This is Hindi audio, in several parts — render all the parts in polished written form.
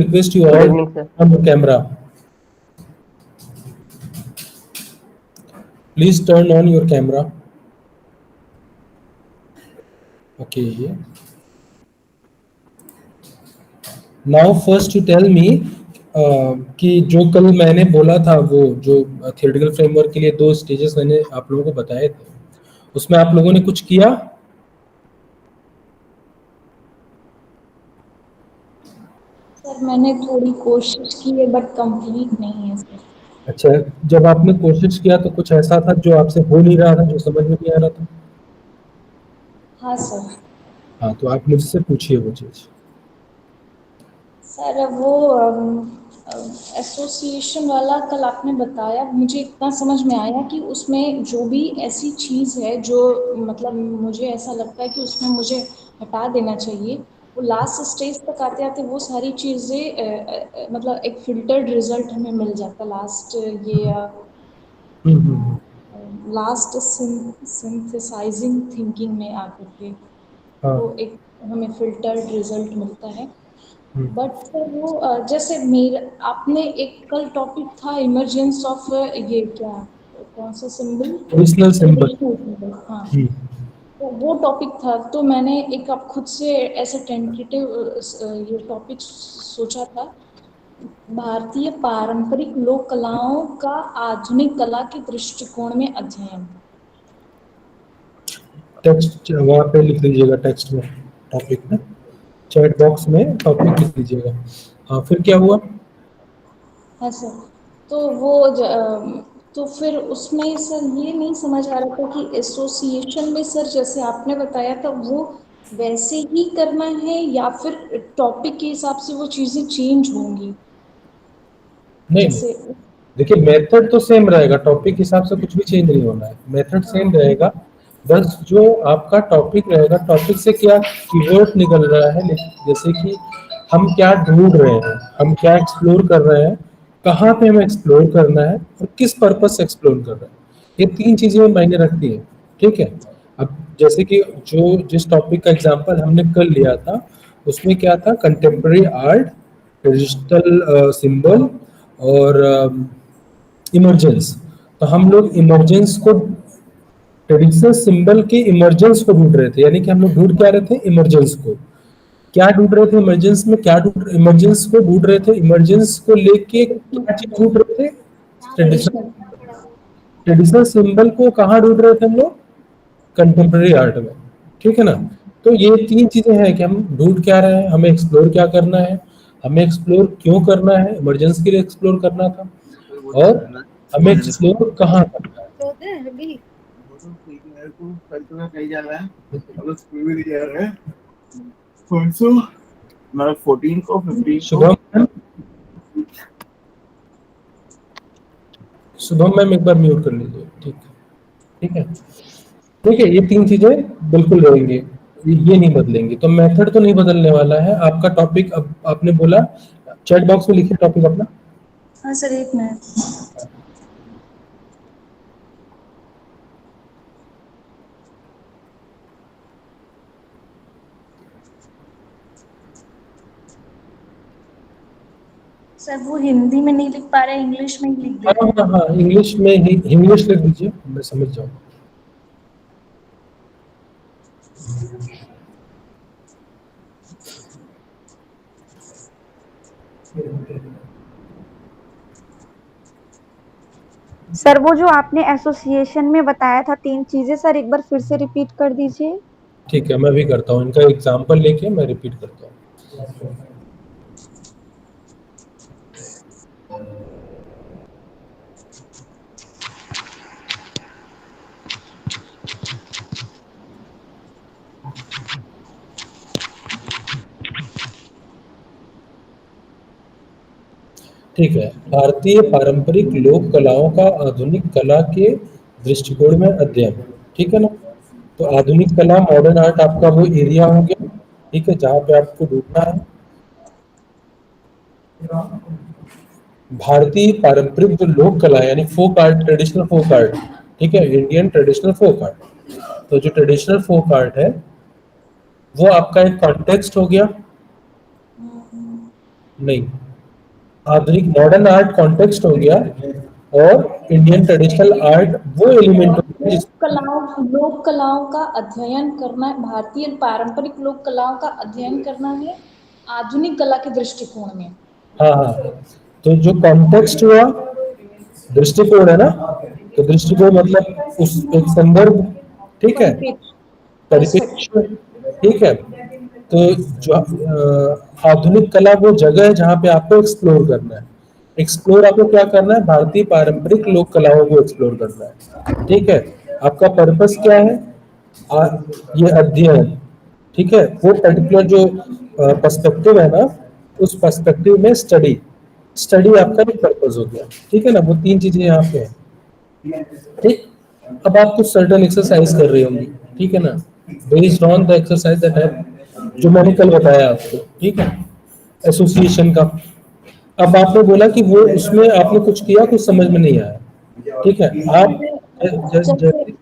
request you Good all evening, sir. on the camera. Please turn on your camera. Okay. Now first you tell me कि जो कल मैंने बोला था, वो जो थियोरेटिकल फ्रेमवर्क के लिए 2 स्टेजेस मैंने आप लोगों को बताए थे, उसमें आप लोगों ने कुछ किया? सर मैंने थोड़ी कोशिश की है बट कंप्लीट नहीं है सर। अच्छा, जब आपने कोशिश किया तो कुछ ऐसा था जो आपसे हो नहीं रहा था, जो समझ में नहीं आ रहा था? हाँ सर। हाँ, तो आप मुझसे पूछिए वो चीज़। सर वो एसोसिएशन वाला कल आपने बताया, मुझे इतना समझ में आया कि उसमें जो भी ऐसी चीज़ है जो मतलब मुझे ऐसा लगता है कि उसमें मुझे हटा देना चाहिए, वो लास्ट स्टेज तक आते आते वो सारी चीज़ें मतलब एक फिल्टर्ड रिजल्ट हमें मिल जाता लास्ट ये लास्ट सिंथेसाइजिंग थिंकिंग में आकर के हाँ। वो एक हमें फिल्टर्ड रिजल्ट मिलता है। हम्म। बट सर वो जैसे मेरा आपने एक कल टॉपिक था इमरजेंस ऑफ ये क्या कौन सा सिंबल, ट्रेडिशनल सिंबल। हाँ, तो वो टॉपिक था, तो मैंने एक आप खुद से ऐसा टेंटेटिव ये टॉपिक सोचा था, भारतीय पारंपरिक लोक कलाओं का आधुनिक कला के दृष्टिकोण में अध्ययन। टेक्स्ट वहाँ पे लिख लीजिएगा, टेक्स्ट में टॉपिक में, चैट बॉक्स में टॉपिक लिख लीजिएगा। हाँ, फिर क्या हुआ? हाँ सर, तो वो तो फिर उसमें सर ये नहीं समझ आ रहा था कि एसोसिएशन में सर जैसे आपने बताया था वो वैसे ही करना है या फिर टॉपिक के हिसाब से वो चीज़ें चेंज होंगी? नहीं, जैसे देखिए मेथड तो सेम रहेगा, टॉपिक के हिसाब से कुछ भी चेंज नहीं होना है, मेथड सेम रहेगा। बस जो आपका टॉपिक रहेगा, टॉपिक से क्या कीवर्ड निकल रहा है, जैसे कि हम क्या ढूंढ रहे हैं, हम क्या एक्सप्लोर कर रहे हैं, कहाँ पे हमें एक्सप्लोर करना है और किस पर्पज से एक्सप्लोर कर रहे हैं, ये 3 चीजें मायने रखती हैं। ठीक है। अब जैसे कि जो जिस टॉपिक का एग्जांपल हमने कल लिया था, उसमें क्या था, कंटेम्प्रेरी आर्ट, डिजिटल सिंबल और इमरजेंस। तो हम लोग इमरजेंस को, ट्रेडिशनल सिंबल के इमरजेंस को ढूंढ रहे थे, यानी कि हम लोग ढूंढ क्या रहे थे, इमरजेंस को। क्या ढूंढ रहे थे इमरजेंस में, क्या ढूंढ, इमरजेंस को ढूंढ रहे थे, इमरजेंस को लेके क्या चीज ढूंढ रहे थे, ट्रेडिशनल ट्रेडिशनल। ट्रेडिशनल सिंबल को कहाँ ढूंढ रहे थे हम लोग, कंटेम्प्रेरी आर्ट में। ठीक है ना। तो ये 3 चीजें हैं कि हम ढूंढ क्या रहे हैं, हमें एक्सप्लोर क्या करना है, हमें एक्सप्लोर क्यों करना है, इमरजेंस के लिए एक्सप्लोर करना था, और हमें एक्सप्लोर कहाँ करना है। शुभम, शुभम मैम एक बार म्यूट कर लीजिए। ठीक है, ठीक है, ठीक है। ये 3 चीजें बिल्कुल रहेंगी, ये नहीं बदलेंगी। तो मेथड तो नहीं बदलने वाला है आपका। टॉपिक अब आपने बोला, चैट बॉक्स में लिखिए टॉपिक अपना। हाँ सर, एक मिनट। सर वो हिंदी में नहीं लिख पा रहे, इंग्लिश में ही लिख दे रहे हैं। हाँ, इंग्लिश में ही, इंग्लिश लिख दीजिए, मैं समझ जाऊँ। सर वो जो आपने एसोसिएशन में बताया था 3 चीजें, सर एक बार फिर से रिपीट कर दीजिए। ठीक है, मैं भी करता हूँ, इनका एग्जाम्पल लेके मैं रिपीट करता हूँ। ठीक है, भारतीय पारंपरिक लोक कलाओं का आधुनिक कला के दृष्टिकोण में अध्ययन। ठीक है ना। तो आधुनिक कला, मॉडर्न आर्ट आपका वो एरिया हो गया। ठीक है, जहाँ पे आपको ढूंढना है भारतीय पारंपरिक जो लोक कला है, यानी folk art, traditional folk art. ठीक है, इंडियन ट्रेडिशनल फोक आर्ट। तो जो ट्रेडिशनल फोक आर्ट है वो आपका एक कॉन्टेक्स्ट हो गया। नहीं, आधुनिक मॉडर्न आर्ट कॉन्टेक्स्ट हो गया, और इंडियन ट्रेडिशनल आर्ट वो एलिमेंट हो गया जिस लोक कलाओं का अध्ययन करना, भारतीय पारंपरिक लोक कलाओं का अध्ययन करना है आधुनिक कला के दृष्टिकोण में। हाँ हाँ, तो जो कॉन्टेक्स्ट हुआ दृष्टिकोण है ना, तो दृष्टिकोण मतलब उस एक संदर्भ, ठीक है, परिपेक्ष, पर्सपेक्टिव। परिप्रेक्ष्य, ठीक है। तो जो आधुनिक कला वो जगह है जहाँ पे आपको एक्सप्लोर करना है। एक्सप्लोर आपको क्या करना है? भारतीय पारंपरिक लोक कलाओं को एक्सप्लोर करना है, ठीक है। आपका पर्पस क्या है? आ, ये अध्ययन, ठीक है। वो पर्टिकुलर जो पर्सपेक्टिव है ना, उस पर्सपेक्टिव में स्टडी, स्टडी आपका एक पर्पस हो गया, ठीक है ना। वो तीन चीजें यहाँ पे है, ठीक। अब आप कुछ सर्टन एक्सरसाइज कर रही होंगी, ठीक है ना, based on the exercise that है, जो मैंने कल बताया आपको, ठीक है, एसोसिएशन का। अब आपने बोला कि वो उसमें आपने कुछ किया, कुछ समझ में नहीं आया, ठीक है। सर आप मुझे जैसे जैसे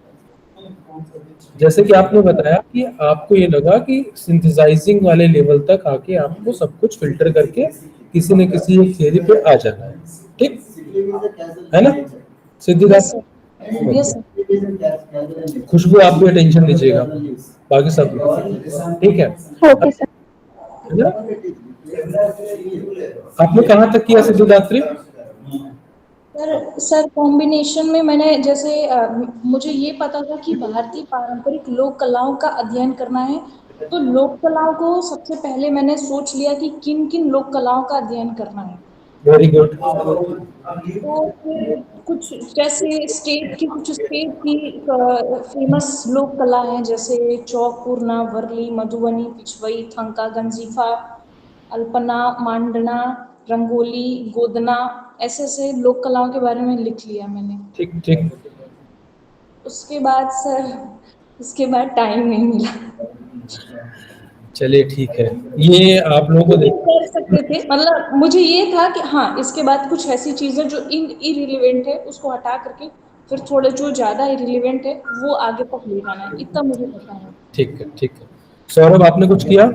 जैसे कि आपने बताया कि आपको ये लगा कि सिंथेसाइजिंग वाले लेवल तक आके आपको सब कुछ फिल्टर करके किसी न किसी एक थियरी पे आ जाना है, ठीक है ना यस सिद्धिदात? Sir, yes sir. खुशबू, आप भी अटेंशन दीजिएगा, बाकी सब ठीक ओके सर। है ना। आपने कहाँ तक किया सिद्धिदात्री? सर कॉम्बिनेशन में मैंने जैसे मुझे ये पता था कि भारतीय पारंपरिक लोक कलाओं का अध्ययन करना है, तो लोक कलाओं को सबसे पहले मैंने सोच लिया कि किन किन लोक कलाओं का अध्ययन करना है। Very good. तो फिर कुछ जैसे स्टेट की फेमस लोक कला है, जैसे चौक पूर्णा, वर्ली, मधुबनी, पिछवई, थंका, गंजीफा, अल्पना, मांडना, रंगोली, गोदना, ऐसे ऐसे लोक कलाओं के बारे में लिख लिया मैंने। ठीक ठीक। उसके बाद सर, उसके बाद टाइम नहीं मिला। चलिए ठीक है, ये आप लोगों को ये देख। कर सकते थे, मतलब मुझे ये था कि हाँ इसके बाद कुछ ऐसी चीजें जो इरिलीवेंट है उसको हटा करके फिर थोड़े जो ज्यादा इरिलीवेंट है वो आगे तक ले जाना है, इतना मुझे पता है। ठीक है ठीक है। सौरभ, आपने कुछ किया?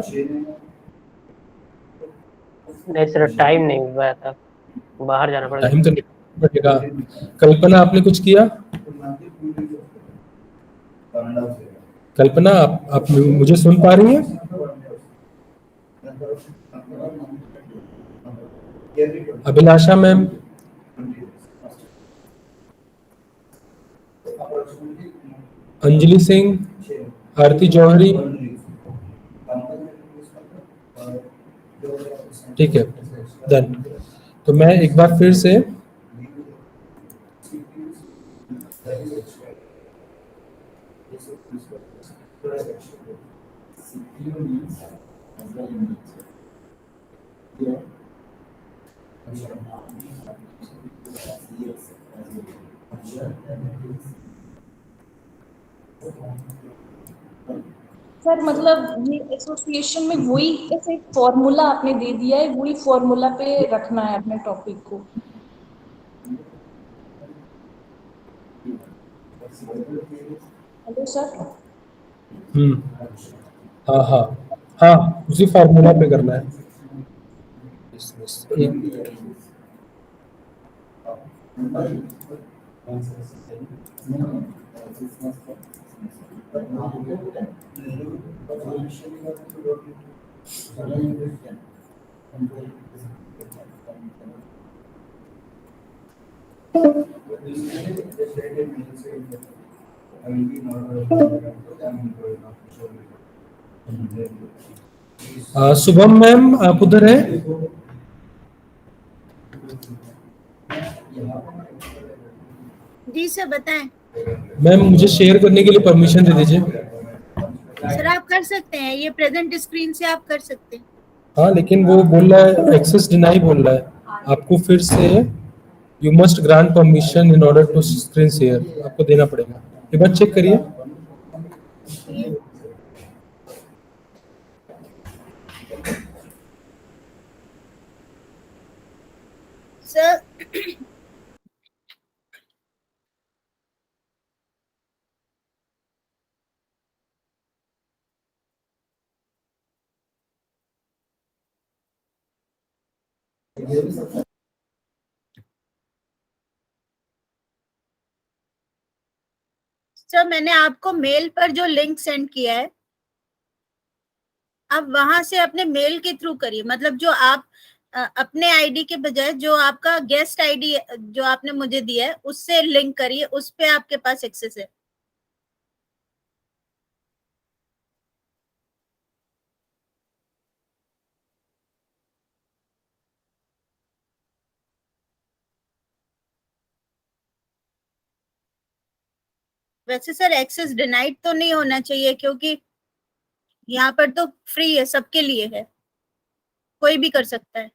नहीं सर, टाइम नहीं मिल पाया था, बाहर जाना पड़ गया टाइम था। तो निकलना पड़ेगा। कल्पना, आपने कुछ किया? कल्पना, आप मुझे सुन पा रही हैं? अभिलाषा मैम, अंजलि सिंह, आरती जौहरी, ठीक है, डन। तो मैं एक बार फिर से सर मतलब ये एसोसिएशन में वही ऐसे एक फॉर्मूला आपने दे दिया है, वही फॉर्मूला पे रखना है अपने टॉपिक को। Hello sir. हम्म, हाँ हाँ हाँ, उसी फार्मूला पे करना है। शुभम मैम, आप उधर हैं? जी सर, बताएं। मैम, मुझे शेयर करने के लिए परमिशन दे दीजिए। सर आप कर सकते हैं, ये प्रेजेंट स्क्रीन से आप कर सकते हैं। हाँ, लेकिन वो बोल रहा है एक्सेस डिनाई बोल रहा है, आपको फिर से you must grant permission in order to screen share, आपको देना पड़ेगा। एक बार चेक करिए। ये सर सर मैंने आपको मेल पर जो लिंक सेंड किया है, आप वहां से अपने मेल के थ्रू करिए। मतलब जो आप अपने आईडी के बजाय जो आपका गेस्ट आईडी जो आपने मुझे दिया है उससे लिंक करिए, उस पे आपके पास एक्सेस है। वैसे सर एक्सेस डिनाइड तो नहीं होना चाहिए, क्योंकि यहाँ पर तो फ्री है, सबके लिए है, कोई भी कर सकता है।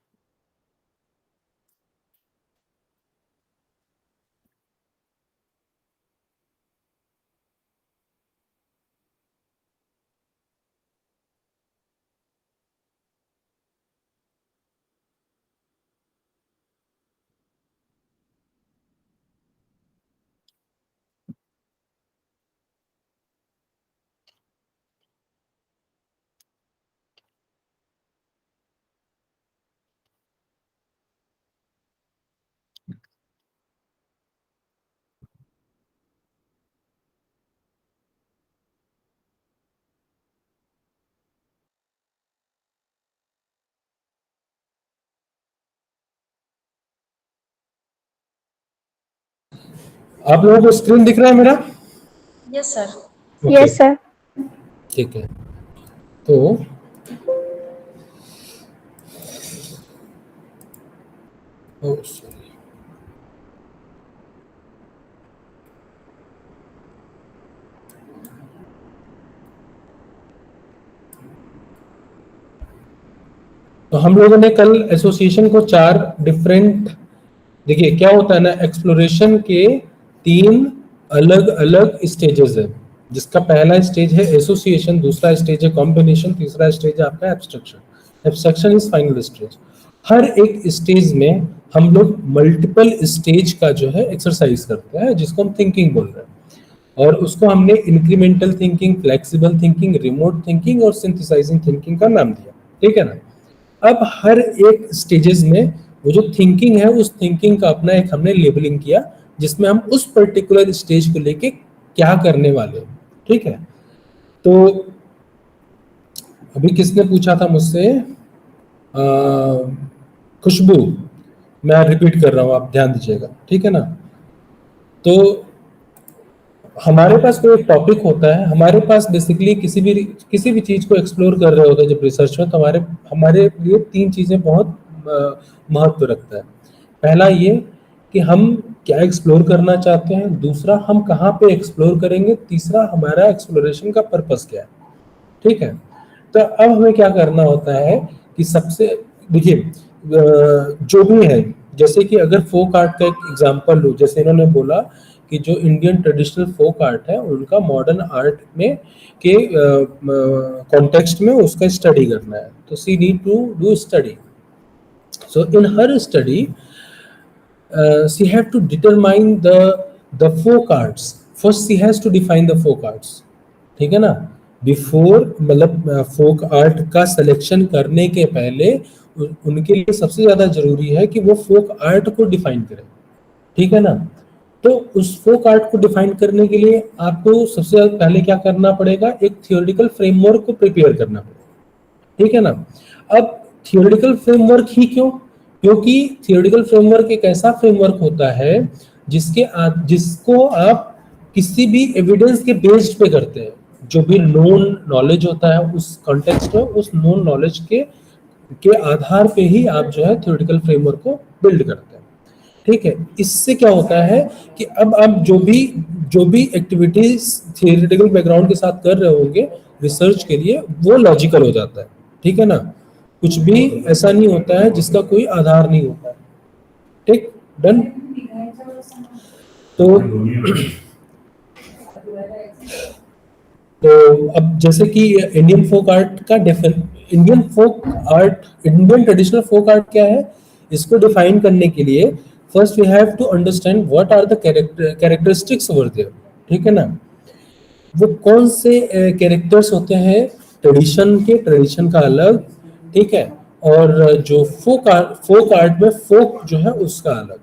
आप लोगों को स्क्रीन दिख रहा है मेरा? Yes sir. Yes sir. ठीक है, तो सॉरी, तो हम लोगों ने कल एसोसिएशन को 4 डिफरेंट, देखिए क्या होता है ना, एक्सप्लोरेशन के 3 अलग अलग स्टेजेस है, जिसका पहला स्टेज है एसोसिएशन, दूसरा स्टेज है कॉम्बिनेशन, तीसरा स्टेज है आपका abstraction. Abstraction is final stage. हर एक स्टेज में हम लोग मल्टीपल स्टेज का जो है एक्सरसाइज करते हैं, जिसको हम थिंकिंग बोल रहे हैं, और उसको हमने incremental thinking, flexible thinking, remote thinking और सिंथेसाइजिंग थिंकिंग का नाम दिया, ठीक है ना। अब हर एक स्टेजेस में वो जो थिंकिंग है, उस थिंकिंग का अपना एक हमने लेबलिंग किया, जिसमें हम उस पर्टिकुलर स्टेज को लेके क्या करने वाले हैं, ठीक है। तो अभी किसने पूछा था मुझसे, खुशबू, मैं रिपीट कर रहा हूँ, आप ध्यान दीजिएगा, ठीक है ना। तो हमारे पास कोई एक टॉपिक होता है, हमारे पास बेसिकली किसी भी चीज को एक्सप्लोर कर रहे होते हैं जब रिसर्च में, तो हमारे लिए 3 चीजें बहुत महत्व रखता है। पहला ये कि हम क्या एक्सप्लोर करना चाहते हैं, दूसरा हम कहाँ पे एक्सप्लोर करेंगे, तीसरा हमारा एक्सप्लोरेशन का पर्पस क्या है, ठीक है। तो अब हमें क्या करना होता है कि सबसे, देखिए जो भी है, जैसे कि अगर फोक आर्ट का एक एग्जांपल लो, जैसे इन्होंने बोला कि जो इंडियन ट्रेडिशनल फोक आर्ट है उनका मॉडर्न आर्ट में के कॉन्टेक्स्ट में उसका स्टडी करना है, तो she need to do study. So in her study she have to determine the folk arts. First she has to define the folk arts, ठीक है ना। बिफोर, मतलब फोक आर्ट का सिलेक्शन करने के पहले उनके लिए सबसे ज्यादा जरूरी है कि वो फोक आर्ट को डिफाइन करें, ठीक है ना। तो उस फोक आर्ट को डिफाइन करने के लिए आपको सबसे पहले क्या करना पड़ेगा, एक थियोरेटिकल फ्रेमवर्क को प्रिपेयर करना पड़ेगा, ठीक है ना। अब थियोरेटिकल फ्रेमवर्क ही क्यों, क्योंकि थियोरेटिकल फ्रेमवर्क एक ऐसा फ्रेमवर्क होता है जिसको आप किसी भी एविडेंस के बेस्ड पे करते हैं। जो भी नोन नॉलेज होता है उस कॉन्टेक्स्ट में, उस नोन नॉलेज के आधार पे ही आप जो है थियोरेटिकल फ्रेमवर्क को बिल्ड करते हैं, ठीक है। इससे क्या होता है कि अब आप जो भी एक्टिविटीज थियोरेटिकल बैकग्राउंड के साथ कर रहे होंगे रिसर्च के लिए, वो लॉजिकल हो जाता है, ठीक है ना। कुछ भी ऐसा नहीं होता है जिसका कोई आधार नहीं होता है, ठीक, डन। तो अब जैसे कि इंडियन फोक आर्ट का इंडियन ट्रेडिशनल फोक आर्ट क्या है, इसको डिफाइन करने के लिए first we have to understand what are the characteristics over there, ठीक है ना। वो कौन से कैरेक्टर्स होते हैं ट्रेडिशन का अलग, ठीक है, और जो फोक आर्ट में फोक जो है उसका अलग,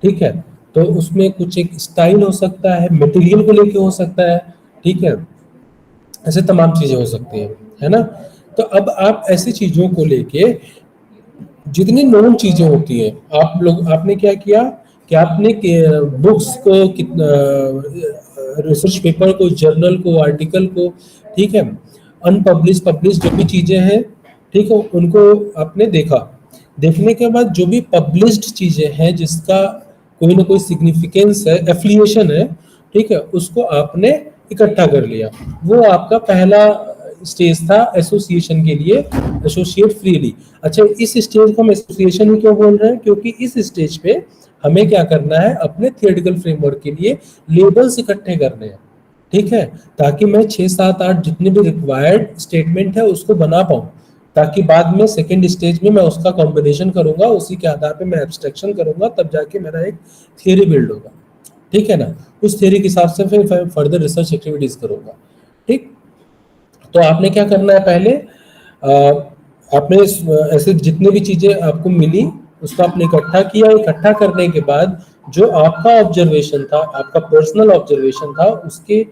ठीक है। तो उसमें कुछ एक स्टाइल हो सकता है, मटेरियल को लेके हो सकता है, ठीक है, ऐसे तमाम चीजें हो सकती है ना। तो अब आप ऐसी चीजों को लेके जितनी नॉन चीजें होती हैं, आपने क्या किया कि आपने बुक्स को, रिसर्च पेपर को, जर्नल को, आर्टिकल को, ठीक है, अनपब्लिश पब्लिश जो भी चीजें हैं, ठीक है, उनको आपने देखा। देखने के बाद जो भी पब्लिश्ड चीजें हैं जिसका कोई ना कोई सिग्निफिकेंस है, एफिलिएशन है, ठीक है, उसको आपने इकट्ठा कर लिया। वो आपका पहला स्टेज था एसोसिएशन के लिए, एसोसिएट फ्रीली। अच्छा, इस स्टेज को हम एसोसिएशन ही क्यों बोल रहे हैं? क्योंकि इस स्टेज पे हमें क्या करना है, अपने थियोरेटिकल फ्रेमवर्क के लिए लेबल्स इकट्ठे करने हैं, ठीक है, ताकि मैं 6, 7, 8 जितने भी रिक्वायर्ड स्टेटमेंट है उसको बना पाऊं, ताकि बाद में सेकेंड स्टेज में मैं उसका कॉम्बिनेशन करूंगा, उसी के आधार पे मैं एब्स्ट्रैक्शन करूंगा, तब जाके मेरा एक थियरी बिल्ड होगा, ठीक है ना। उस थियरी के हिसाब से फिर फर्दर रिसर्च एक्टिविटीज करूंगा, ठीक। तो आपने क्या करना है, पहले आपने ऐसे जितने भी चीजें आपको मिली उसको आपने इकट्ठा किया। इकट्ठा करने के बाद जो आपका ऑब्जर्वेशन था, आपका पर्सनल ऑब्जर्वेशन था, उसके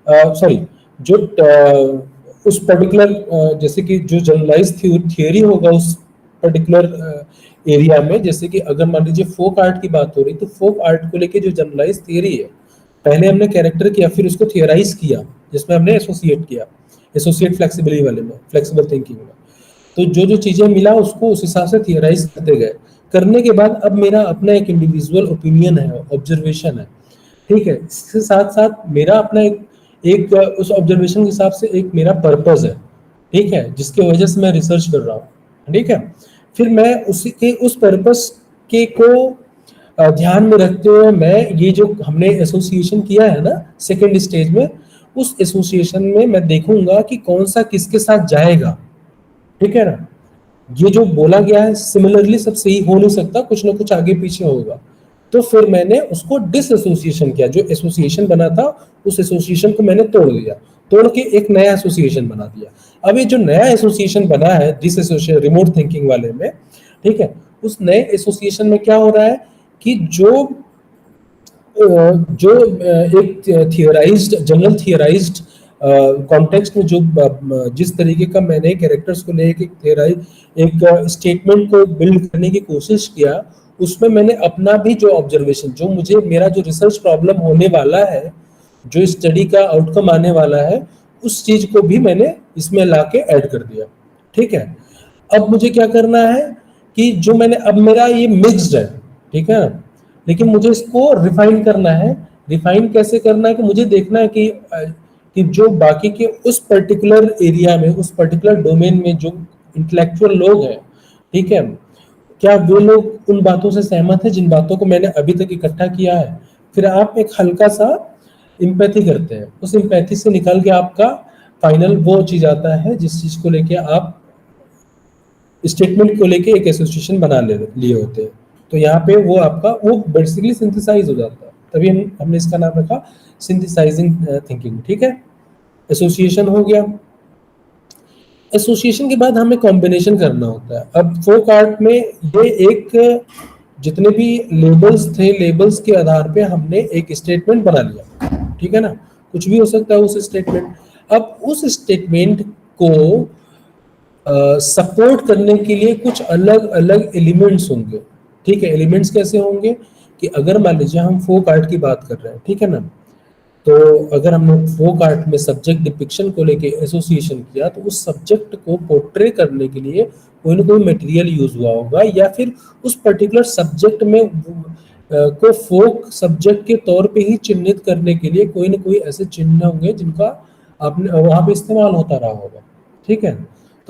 सॉरी जो उस पर्टिकुलर जैसे कि जो जनरलाइज थियरी होगा उस पर्टिकुलर एरिया में, जैसे कि अगर मान लीजिए फोक आर्ट की बात हो रही, तो फोक आर्ट को लेके जो जनरलाइज थियरी है, पहले हमने कैरेक्टर किया, फिर उसको थियराइज किया, जिसमें हमने एसोसिएट किया, एसोसिएट फ्लेक्सिबिलिटी वाले में, फ्लेक्सिबल थिंकिंग में। तो जो जो चीजें मिला उसको उस हिसाब से थियराइज करते गए। करने के बाद अब मेरा अपना एक इंडिविजुअल ओपिनियन है, ऑब्जर्वेशन है, ठीक है। इसके साथ साथ मेरा अपना एक उस ऑब्जर्वेशन के हिसाब से एक मेरा पर्पस है, ठीक है, जिसकी वजह से मैं रिसर्च कर रहा हूँ, ठीक है। फिर मैं उसी के उस पर्पस के को ध्यान में रखते हुए मैं ये जो हमने एसोसिएशन किया है ना सेकेंड स्टेज में, उस एसोसिएशन में मैं देखूंगा कि कौन सा किसके साथ जाएगा, ठीक है ना। ये जो बोला गया है सिमिलरली सब सही हो नहीं सकता, कुछ ना कुछ आगे पीछे होगा। तो फिर मैंने उसको डिस एसोसिएशन किया, जो एसोसिएशन बना था उस एसोसिएशन को मैंने तोड़ दिया, तोड़ के एक नया एसोसिएशन बना दिया। अब ये जो नया एसोसिएशन बना है डिस एसोसिएशन रिमोट थिंकिंग वाले में, ठीक है, उस नए एसोसिएशन में क्या हो रहा है कि जो एक थियराइज्ड, जनरल थियराइज्ड कॉन्टेक्स्ट में जो जिस तरीके का मैंने कैरेक्टर्स को लेके एक स्टेटमेंट को बिल्ड करने की कोशिश किया, उसमें मैंने अपना भी जो ऑब्जर्वेशन, जो मुझे मेरा जो रिसर्च प्रॉब्लम होने वाला है, जो स्टडी का आउटकम आने वाला है, उस चीज को भी मैंने इसमें लाके ऐड कर दिया, ठीक है। अब मुझे क्या करना है कि जो मैंने, अब मेरा ये मिक्स्ड है, ठीक है, लेकिन मुझे इसको रिफाइन करना है। रिफाइन कैसे करना है कि मुझे देखना है कि जो बाकी के उस पर्टिकुलर एरिया में, उस पर्टिकुलर डोमेन में जो इंटेलेक्चुअल लोग हैं, ठीक है, क्या वो लोग उन बातों से सहमत है जिन बातों को मैंने अभी तक इकट्ठा किया है। फिर आप एक हल्का सा इम्पैथी करते हैं, उस इम्पैथी से निकल के आपका फाइनल वो चीज आता है जिस चीज को लेके आप स्टेटमेंट को लेके एक एसोसिएशन बना लिए होते हैं। तो यहाँ पे वो आपका वो बेसिकली सिंथेसाइज हो जाता है, तभी हमने इसका नाम रखा सिंथेसाइजिंग थिंकिंग, ठीक है। एसोसिएशन हो गया। एसोसिएशन के बाद हमें कॉम्बिनेशन करना होता है। अब फोक आर्ट में ये एक जितने भी लेबल्स थे, लेबल्स के आधार पे हमने एक स्टेटमेंट बना लिया, ठीक है ना, कुछ भी हो सकता है उस स्टेटमेंट। अब उस स्टेटमेंट को सपोर्ट करने के लिए कुछ अलग अलग एलिमेंट्स होंगे, ठीक है। एलिमेंट्स कैसे होंगे कि अगर मान लीजिए हम फोक आर्ट की बात कर रहे हैं, ठीक है ना, तो अगर हमने फोक आर्ट में सब्जेक्ट डिपिक्शन को लेके एसोसिएशन किया, तो उस सब्जेक्ट को पोर्ट्रे करने के लिए कोई ना कोई मटेरियल यूज हुआ होगा, या फिर उस पर्टिकुलर सब्जेक्ट में को फोक सब्जेक्ट के तौर पे ही चिन्हित करने के लिए कोई ना कोई ऐसे चिन्ह होंगे जिनका आपने वहां पे इस्तेमाल होता रहा होगा, ठीक है।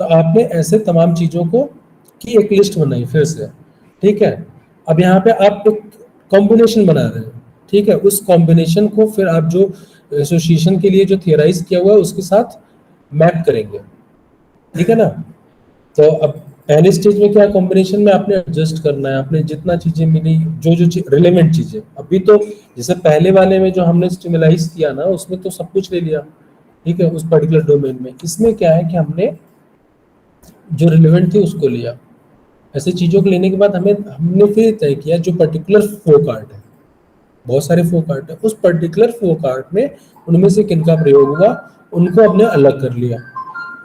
तो आपने ऐसे तमाम चीजों को की एक लिस्ट बनाई फिर से, ठीक है। अब यहाँ पे आप एक कॉम्बिनेशन बना रहे हैं, ठीक है। उस कॉम्बिनेशन को फिर आप जो एसोसिएशन के लिए जो थियराइज किया हुआ है उसके साथ मैप करेंगे, ठीक है ना। तो अब पहले स्टेज में क्या, कॉम्बिनेशन में आपने एडजस्ट करना है, आपने जितना चीजें मिली, जो जो रिलेवेंट चीजें। अभी तो जैसे पहले वाले में जो हमने स्टिमुलाइज किया ना, उसमें तो सब कुछ ले लिया, ठीक है, उस पर्टिकुलर डोमेन में। इसमें क्या है कि हमने जो रिलेवेंट थी उसको लिया, ऐसे चीज़ों को लेने के बाद हमने फिर तय किया जो पर्टिकुलर फोक आर्ट है, बहुत सारे फोक आर्ट है, उस पर्टिकुलर फोक आर्ट में उनमें से किनका प्रयोग हुआ उनको हमने अलग कर लिया।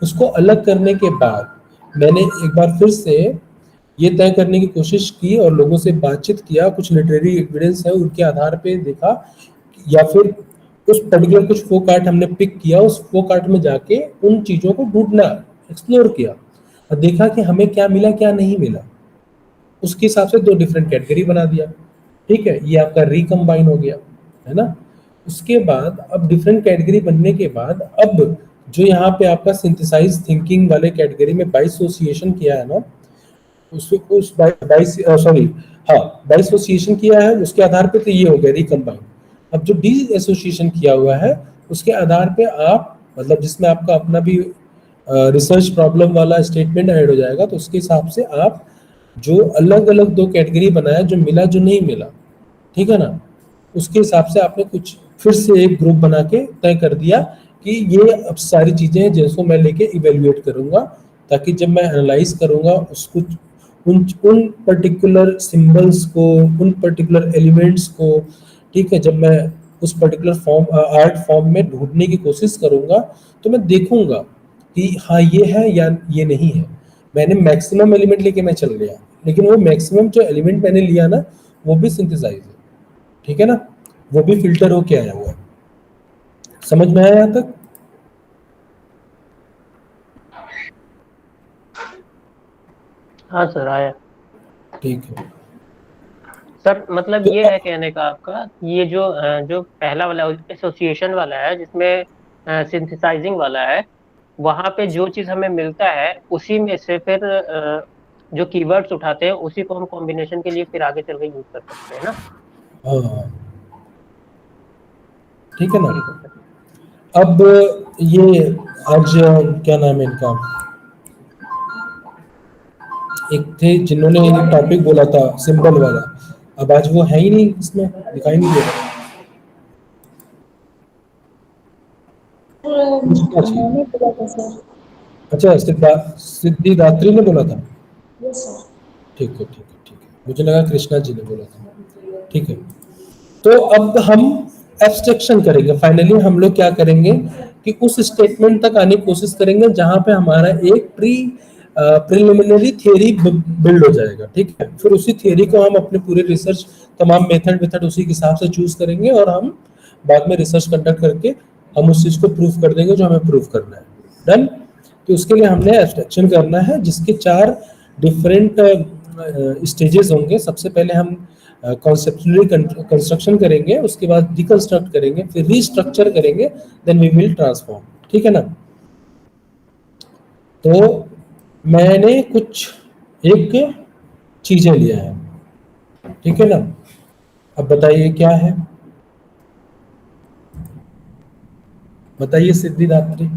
उसको अलग करने के बाद मैंने एक बार फिर से ये तय करने की कोशिश की और लोगों से बातचीत किया, कुछ लिटरेरी एविडेंस है उनके आधार पे देखा, या फिर उस पर्टिकुलर कुछ फोक आर्ट हमने पिक किया, उस फोक आर्ट में जाके उन चीज़ों को ढूंढना, एक्सप्लोर किया और देखा कि हमें क्या मिला क्या नहीं मिला। उसके हिसाब से 2 डिफरेंट कैटेगरी बना दिया। ठीक है, ये आपका रिकम्बाइन हो गया, है ना। उसके बाद अब डिफरेंट कैटेगरी बनने के बाद अब जो यहाँ पे आपका सिंथेसाइज थिंकिंग वाले कैटेगरी में बाइसोसिएशन किया है ना, उस बाइसोसिएशन किया है, उसके आधार पे तो ये हो गया रिकम्बाइन। अब जो डी एसोसिएशन किया हुआ है उसके आधार पे आप मतलब जिसमें आपका अपना भी रिसर्च प्रॉब्लम वाला स्टेटमेंट ऐड हो जाएगा, तो उसके हिसाब से आप जो अलग अलग 2 कैटेगरी बनाया, जो मिला जो नहीं मिला, ठीक है ना, उसके हिसाब से आपने कुछ फिर से एक ग्रुप बना के तय कर दिया कि ये अब सारी चीजें जिसको मैं लेके इवेल्युएट करूंगा, ताकि जब मैं एनालाइज करूंगा उसको उन पर्टिकुलर सिंबल्स को, उन पर्टिकुलर एलिमेंट्स को, ठीक है, जब मैं उस पर्टिकुलर फॉर्म आर्ट फॉर्म में ढूंढने की कोशिश करूंगा तो मैं देखूंगा कि हाँ ये है या ये नहीं है। मैंने मैक्सिमम एलिमेंट लेके मैं चल गया, लेकिन वो मैक्सिमम जो एलिमेंट मैंने लिया ना वो भी सिंथेसाइज है, ठीक है ना, वो भी फिल्टर होके आया हुआ है। समझ में आया यहाँ तक? हाँ सर आया। ठीक है सर मतलब तो ये है कहने का आपका, ये जो पहला वाला एसोसिएशन वाला है जिसमें सिंथेसाइजिंग वाला है, वहां पे जो चीज हमें मिलता है उसी में से फिर जो कीवर्ड्स उठाते हैं उसी को हम कॉम्बिनेशन के लिए फिर आगे चल के यूज कर सकते हैं ना। हाँ ठीक है ना। ठीक है सर। अब ये आज क्या नाम है इनका, एक थे जिन्होंने टॉपिक बोला था सिंबल वाला, अब आज वो है ही नहीं, इसमें दिखाई नहीं दे रहा। पूछना चाहिए। मैंने बोला था सर। अच्छा सिद्धिदात्री ने बोला था। Yes sir. ठीक है ठीक है ठीक है, मुझे लगा कृष्णा जी ने बोला था। ठीक है, तो अब हम एब्स्ट्रैक्शन करेंगे। फाइनली हम लोग क्या करेंगे कि उस स्टेटमेंट तक आने की कोशिश करेंगे जहां पे हमारा एक प्रिलिमिनरी थियरी बिल्ड हो जाएगा। ठीक है, फिर उसी थियरी को हम अपने पूरे रिसर्च तमाम मेथड उसी के हिसाब से चूज करेंगे और हम बाद में रिसर्च कंडक्ट करके हम उस चीज को प्रूफ कर देंगे जो हमें प्रूफ करना है। डन। तो उसके लिए हमने एब्स्ट्रैक्शन करना है जिसके 4 डिफरेंट स्टेजेस होंगे। सबसे पहले हम कॉन्सेप्चुअली कंस्ट्रक्शन करेंगे, उसके बाद डिकंस्ट्रक्ट करेंगे, फिर रीस्ट्रक्चर करेंगे, देन वी विल ट्रांसफॉर्म। ठीक है ना। तो मैंने कुछ एक चीजें लिया है, ठीक है ना। अब बताइए क्या है, बताइए सिद्धिदात्री।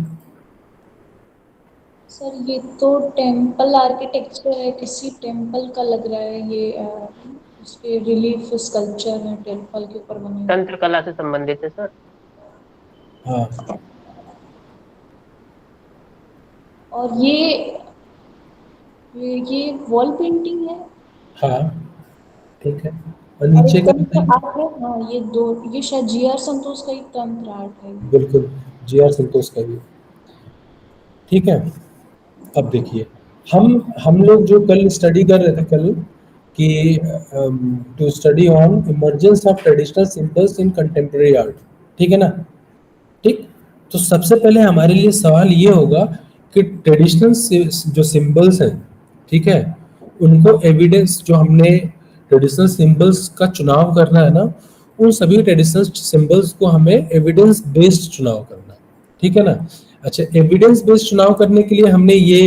सर ये तो टेम्पल आर्किटेक्चर है, किसी टेम्पल का लग रहा है ये। उसके रिलीफ स्कल्पचर है टेम्पल के ऊपर बने हुए। तंत्र कला से संबंधित है सर। हाँ और ये वॉल पेंटिंग है। हाँ ठीक है, और और नीचे एक का तंत्र बताइए। आर्ट है। हाँ ये शायद जीआर संतोष का एक तंत्र आर्ट है। बिल्कुल जी आर संतोष का भी। ठीक है, अब देखिए हम लोग जो कल स्टडी कर रहे थे कल कि to study on emergence of traditional symbols in contemporary art, ठीक है ना। ठीक, तो सबसे पहले हमारे लिए सवाल ये होगा कि ट्रेडिशनल जो सिंबल्स हैं, ठीक है, उनको एविडेंस, जो हमने ट्रेडिशनल सिंबल्स का चुनाव करना है ना, उन सभी ट्रेडिशनल सिंबल्स को हमें एविडेंस बेस्ड चुनाव करना है। ठीक है ना। अच्छा, एविडेंस बेस्ड चुनाव करने के लिए हमने ये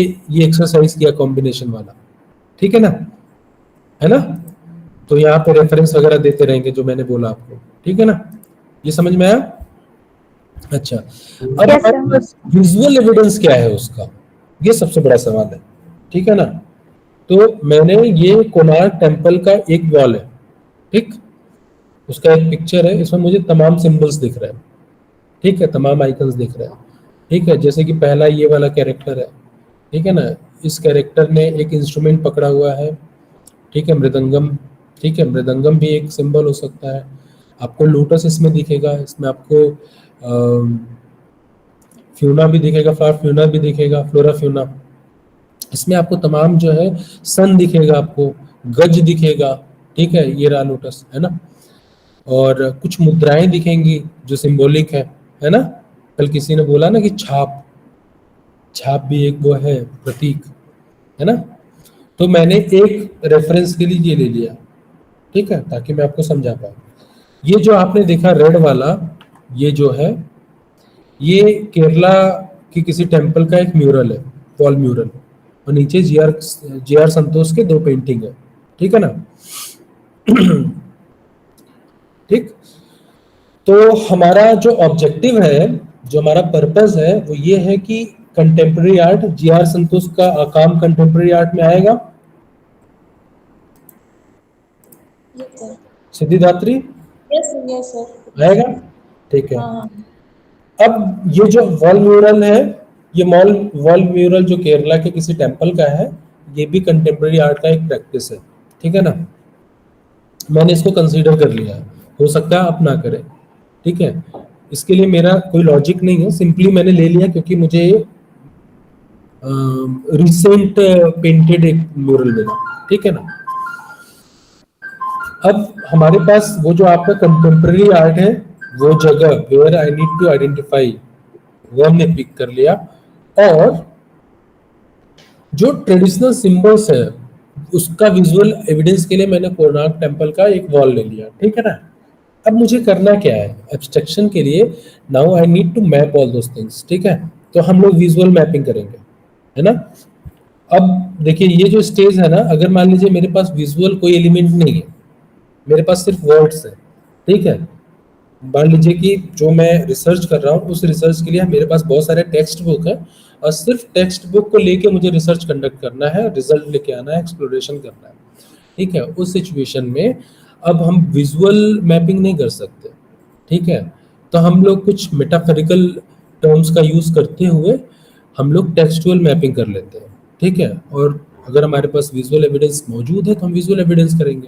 एक्सरसाइज किया कॉम्बिनेशन वाला, ठीक है ना, है ना। तो यहाँ पे रेफरेंस वगैरह देते रहेंगे जो मैंने बोला आपको, ठीक है ना, ये समझ में आया। अच्छा, अब Yes, sir. विजुअल एविडेंस क्या है उसका, ये सबसे बड़ा सवाल है, ठीक है ना। तो मैंने ये कोणार्क टेम्पल का एक वॉल है, ठीक, उसका एक पिक्चर है, इसमें मुझे तमाम सिंबल्स दिख रहे हैं, ठीक है, तमाम आइकन्स दिख रहे हैं, ठीक है, जैसे कि पहला ये वाला कैरेक्टर है, ठीक है ना, इस कैरेक्टर ने एक इंस्ट्रूमेंट पकड़ा हुआ है, ठीक है, मृदंगम, ठीक है, मृदंगम भी एक सिंबल हो सकता है। आपको लोटस इसमें दिखेगा, इसमें आपको फ्यूना भी दिखेगा, फ्लावर फ्यूना भी दिखेगा, फ्लोरा फ्यूना। इसमें आपको तमाम जो है सन दिखेगा, आपको गज दिखेगा, ठीक है, ये रहा लोटस, है ना। और कुछ मुद्राएं दिखेंगी जो सिंबॉलिक है ना। कल किसी ने बोला ना कि छाप, छाप भी एक वो है प्रतीक, है ना। तो मैंने एक रेफरेंस के लिए ये ले लिया, ठीक है, ताकि मैं आपको समझा पाऊँ। ये जो आपने देखा रेड वाला, ये जो है ये केरला की किसी टेम्पल का एक म्यूरल है, वॉल म्यूरल, और नीचे जी आर संतोष के 2 पेंटिंग है, ठीक है ना। ठीक, तो हमारा जो ऑब्जेक्टिव है, जो हमारा पर्पस है, वो ये है कि कंटेम्प्रेरी आर्ट, जी.आर. संतोष का काम कंटेम्प्रेरी आर्ट में आएगा। Yes sir. Siddhidatri yes sir आएगा, ठीक है। हाँ। अब ये जो वॉल म्यूरल है, ये वॉल म्यूरल जो केरला के किसी टेम्पल का है, ये भी कंटेम्प्रेरी आर्ट का एक प्रैक्टिस है, ठीक है ना। मैंने इसको कंसीडर कर लिया, हो सकता है आप ना करें, ठीक है। इसके लिए मेरा कोई लॉजिक नहीं है, सिंपली मैंने ले लिया क्योंकि मुझे रिसेंट पेंटेड एक म्यूरल मिला, ठीक है ना। अब हमारे पास वो जो आपका कंटेम्प्रेरी आर्ट है, वो जगह where I need to identify, वो हमने पिक कर लिया। और जो ट्रेडिशनल सिंबल्स है, उसका विजुअल एविडेंस के लिए मैंने कोणार्क टेम्पल का एक वॉल ले लिया, ठीक है ना। अब मुझे करना क्या है एब्स्ट्रक्शन के लिए, now I need to map all those things, ठीक है। तो हम लोग विजुअल मैपिंग करेंगे, है ना। अब देखिए ये जो स्टेज है ना, अगर मान लीजिए मेरे पास विजुअल कोई एलिमेंट नहीं है, मेरे पास सिर्फ वर्ड्स है, ठीक है। मान लीजिए कि जो मैं रिसर्च कर रहा हूँ, उस रिसर्च के लिए मेरे पास बहुत सारे टेक्स्ट बुक है, और सिर्फ टेक्स्ट बुक को लेके मुझे रिसर्च कंडक्ट करना है, रिजल्ट लेके आना है, एक्सप्लोरेशन करना है, ठीक है। उस सिचुएशन में अब हम विजुअल मैपिंग नहीं कर सकते, ठीक है। तो हम लोग कुछ मेटाफोरिकल टर्म्स का यूज करते हुए हम लोग टेक्सचुअल मैपिंग कर लेते हैं, ठीक है। और अगर हमारे पास विजुअल एविडेंस मौजूद है तो हम विजुअल एविडेंस करेंगे,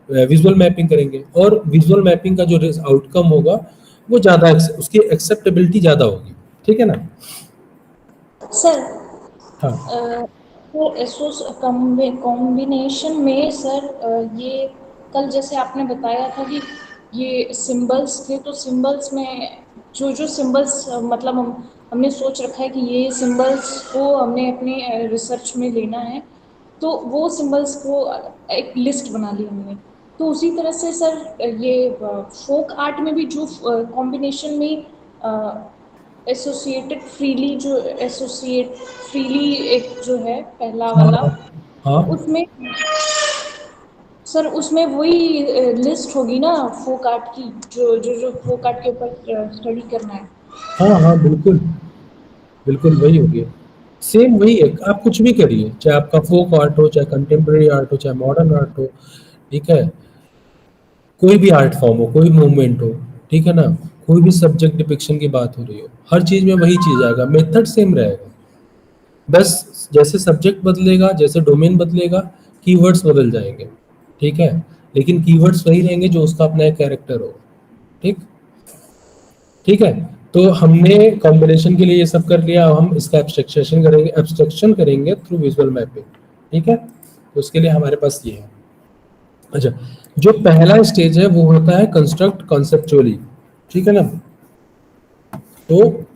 विजुअल मैपिंग करेंगे, और विजुअल मैपिंग का जो आउटकम होगा वो ज़्यादा, उसकी एक्सेप्टेबिलिटी ज़्यादा होगी, ठीक है ना। सर हाँ तो एसोस कॉम्बिनेशन में सर ये कल जैसे आपने बताया था कि ये सिंबल्स थे, तो सिंबल्स में जो सिंबल्स मतलब हमने सोच रखा है कि ये सिंबल्स को हमने अपने रिसर्च में लेना है, तो वो सिंबल्स को एक लिस्ट बना ली हमने। तो उसी तरह से सर ये फोक आर्ट में भी जो कॉम्बिनेशन में एसोसिएट फ्रीली एक जो है पहला वाला, हाँ उसमें सर उसमें वही लिस्ट होगी ना फोक आर्ट की, जो फोक आर्ट के ऊपर स्टडी करना है। हाँ हाँ, बिल्कुल बिल्कुल वही होगी, सेम वही है। आप कुछ भी करिए, चाहे आपका फोक आर्ट हो, चाहे कंटेम्प्रेरी आर्ट हो, चाहे मॉडर्न आर्ट हो, ठीक है, कोई भी आर्ट फॉर्म हो, कोई मूवमेंट हो, ठीक है ना, कोई भी सब्जेक्ट डिपिक्शन की बात हो रही हो, हर चीज में वही चीज आएगा, मेथड सेम रहेगा। बस जैसे सब्जेक्ट बदलेगा, जैसे डोमेन बदलेगा, कीवर्ड्स बदल जाएंगे, ठीक है, लेकिन कीवर्ड्स वही रहेंगे जो उसका अपना एक कैरेक्टर होगा, ठीक ठीक है। तो हमने कॉम्बिनेशन के लिए ये सब कर लिया, अब हम इसका एब्स्ट्रक्शन करेंगे थ्रू विजुअल मैपिंग, ठीक है। तो उसके लिए हमारे पास ये है। अच्छा, जो पहला स्टेज है वो होता है कंस्ट्रक्ट कॉन्सेप्चुअली, ठीक है ना। तो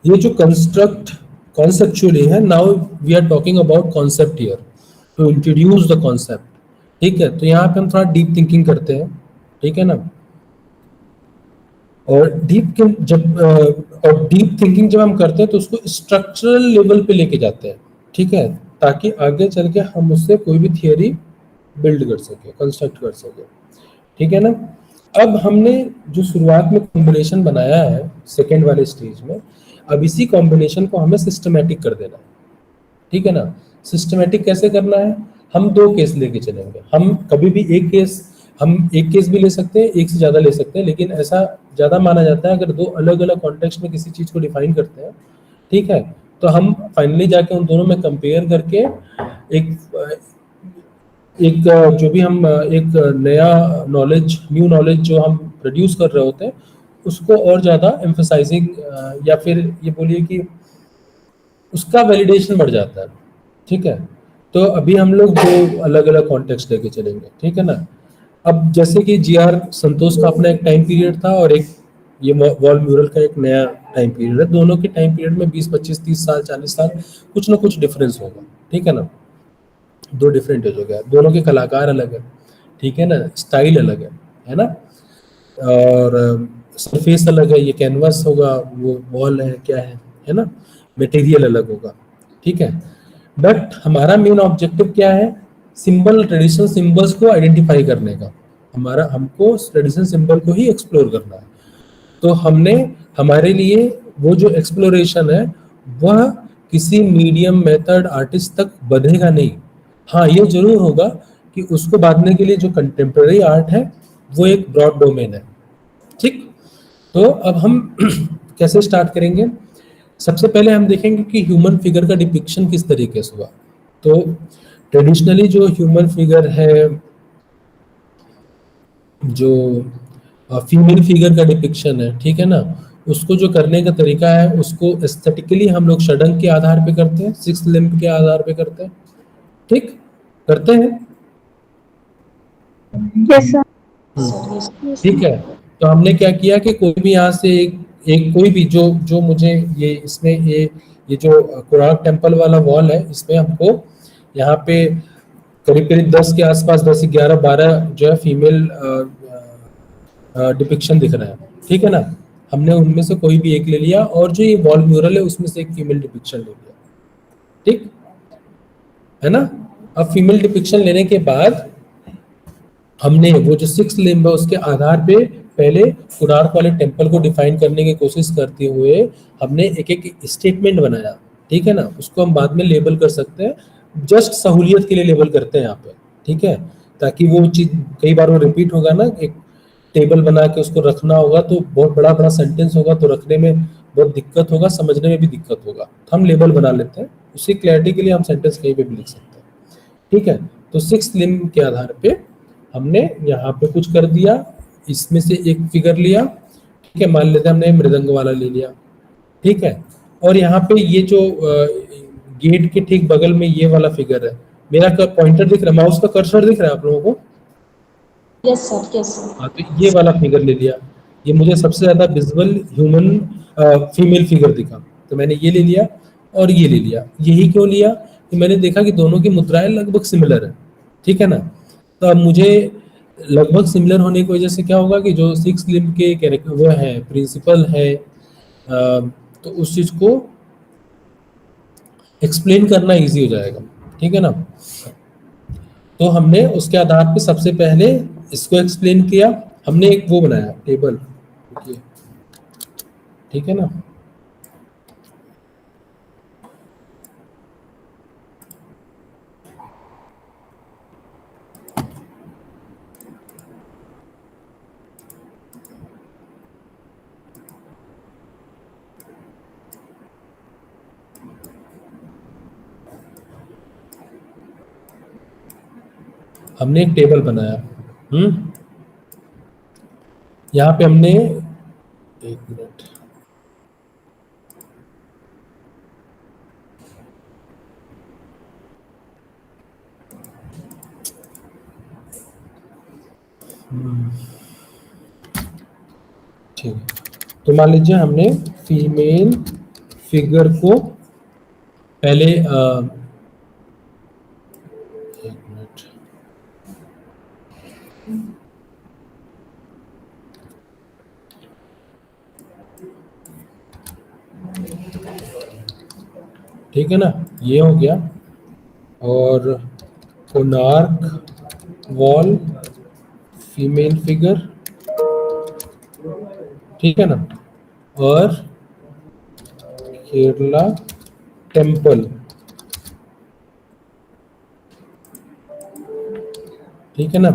ये जो कंस्ट्रक्ट कॉन्सेप्चुअली है, now we are talking about concept here, to introduce the concept, ठीक है। तो यहाँ पे हम थोड़ा डीप थिंकिंग करते हैं, ठीक है ना। और डीप थिंकिंग जब हम करते हैं तो उसको स्ट्रक्चरल लेवल पे लेके जाते हैं, ठीक है, ताकि आगे चल के हम उससे कोई भी थियरी बिल्ड कर सके, कंस्ट्रक्ट कर सके, ठीक है ना। अब हमने जो शुरुआत में कॉम्बिनेशन बनाया है सेकेंड वाले स्टेज में, अब इसी कॉम्बिनेशन को हमें सिस्टमैटिक कर देना है, ठीक है ना। सिस्टमैटिक कैसे करना है, हम 2 केस लेके चलेंगे। हम कभी भी एक केस हम एक केस भी ले सकते हैं, एक से ज़्यादा ले सकते हैं, लेकिन ऐसा ज़्यादा माना जाता है अगर दो अलग अलग कॉन्टेक्स्ट में किसी चीज़ को डिफाइन करते हैं, ठीक है, तो हम फाइनली जाके उन दोनों में कंपेयर करके एक एक जो भी हम एक नया नॉलेज, न्यू नॉलेज जो हम प्रोड्यूस कर रहे होते हैं, उसको और ज़्यादा एम्फसाइजिंग या फिर ये बोलिए कि उसका वैलिडेशन बढ़ जाता है, ठीक है। तो अभी हम लोग दो अलग अलग कॉन्टेक्स्ट लेके चलेंगे, ठीक है ना। अब जैसे कि जी.आर. संतोष का अपना एक टाइम पीरियड था और एक ये वॉल म्यूरल का एक नया टाइम पीरियड है। दोनों के टाइम पीरियड में 20, 25, 30 साल, 40 साल कुछ ना कुछ डिफरेंस होगा, ठीक है ना। दो डिफरेंट एज हो गया, दोनों के कलाकार अलग है, ठीक है ना, स्टाइल अलग है ना, और सरफेस अलग है, ये कैनवास होगा, वो वॉल है, क्या है ना, मटेरियल अलग होगा, ठीक है। बट हमारा मेन ऑब्जेक्टिव क्या है, सिंबल, ट्रेडिशनल सिंबल्स को आइडेंटिफाई करने का, हमको ट्रेडिशनल सिंबल को ही एक्सप्लोर करना है। तो हमने, हमारे लिए वो जो एक्सप्लोरेशन है वह किसी मीडियम, मेथड, आर्टिस्ट तक बंधेगा नहीं। हाँ, ये जरूर होगा कि उसको बांधने के लिए जो कंटेम्प्रेरी आर्ट है वो एक ब्रॉड डोमेन है, ठीक। तो अब हम कैसे स्टार्ट करेंगे, सबसे पहले हम देखेंगे कि ह्यूमन फिगर का डिपिक्शन किस तरीके से हुआ। तो ट्रेडिशनली जो ह्यूमन फिगर है, जो फीमेल फिगर का डिपिक्शन है, ठीक है ना, उसको जो करने का तरीका है उसको एस्थेटिकली हम लोग षडंग के आधार पे करते हैं, सिक्स लिम्ब के आधार पे करते हैं, ठीक, करते हैं। Yes sir. सर ठीक है। तो हमने क्या किया कि कोई भी यहाँ से एक कोई भी जो मुझे ये इसमें ये जो कोणार्क टेम्पल वाला वॉल है, इसमें हमको यहाँ पे करीब करीब 10 के आसपास, 10, 11, 12 जो है फीमेल डिपिक्शन दिख रहा है, ठीक है ना। हमने उनमें से कोई भी एक ले लिया और जो ये वॉल म्यूरल है उसमें से एक फीमेल डिपिक्शन ले लिया, ठीक है ना। अब फीमेल डिपिक्शन लेने के बाद हमने वो जो 6 लिम्ब है उसके आधार पे पहले कोणार्क वाले टेम्पल को डिफाइन करने की कोशिश करते हुए हमने एक एक स्टेटमेंट बनाया, ठीक है ना। उसको हम बाद में लेबल कर सकते हैं, जस्ट सहूलियत के लिए लेबल करते हैं यहाँ पे, ठीक है, ताकि वो चीज कई बार वो रिपीट होगा ना, एक टेबल बना के उसको रखना होगा तो बहुत बड़ा बड़ा सेंटेंस होगा, तो रखने में बहुत दिक्कत होगा, समझने में भी दिक्कत होगा, तो हम लेबल बना लेते हैं, उसी क्लैरिटी के लिए हम सेंटेंस कहीं पे भी लिख सकते हैं, ठीक है। तो 6 लिम्ब के आधार पे हमने यहाँ पे कुछ कर दिया, इसमें से एक फिगर लिया, ठीक है, मान लेते हैं हमने मृदंग वाला ले लिया, ठीक है। और यहाँ पे ये जो गेट के ठीक बगल में ये वाला फिगर है, मेरा पॉइंटर दिख रहा है, माउस का कर्सर दिख रहा है आप लोगों को? Yes sir, yes sir. हाँ, तो ये वाला फिगर ले लिया, ये मुझे सबसे ज्यादा विजुअल ह्यूमन फीमेल फिगर दिखा, तो मैंने ये ले लिया और ये ले लिया। यही क्यों लिया कि मैंने देखा कि दोनों की मुद्राएं लगभग सिमिलर है, ठीक है ना। तो अब मुझे लगभग सिमिलर होने की वजह से क्या होगा कि जो 6 लिम्ब के कैरेक्टर वो है, प्रिंसिपल है, तो उस चीज को एक्सप्लेन करना इजी हो जाएगा, ठीक है ना। तो हमने उसके आधार पे सबसे पहले इसको एक्सप्लेन किया, हमने एक वो बनाया टेबल, ठीक है ना। हमने एक टेबल बनाया, यहाँ पे हमने, एक मिनट, ठीक है। तो मान लीजिए हमने फीमेल फिगर को पहले एक मिनट, ठीक है ना, ये हो गया। और कोणार्क वॉल फीमेल फिगर, ठीक है ना, और केरला टेम्पल, ठीक है ना,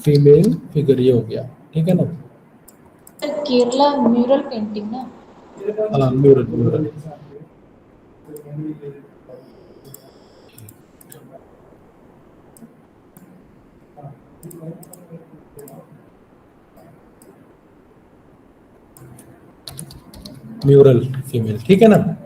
फीमेल फिगर ये हो गया, ठीक है ना। केरला म्यूरल पेंटिंग ना? हाँ म्यूरल म्यूरल। म्यूरल फीमेल, ठीक है ना।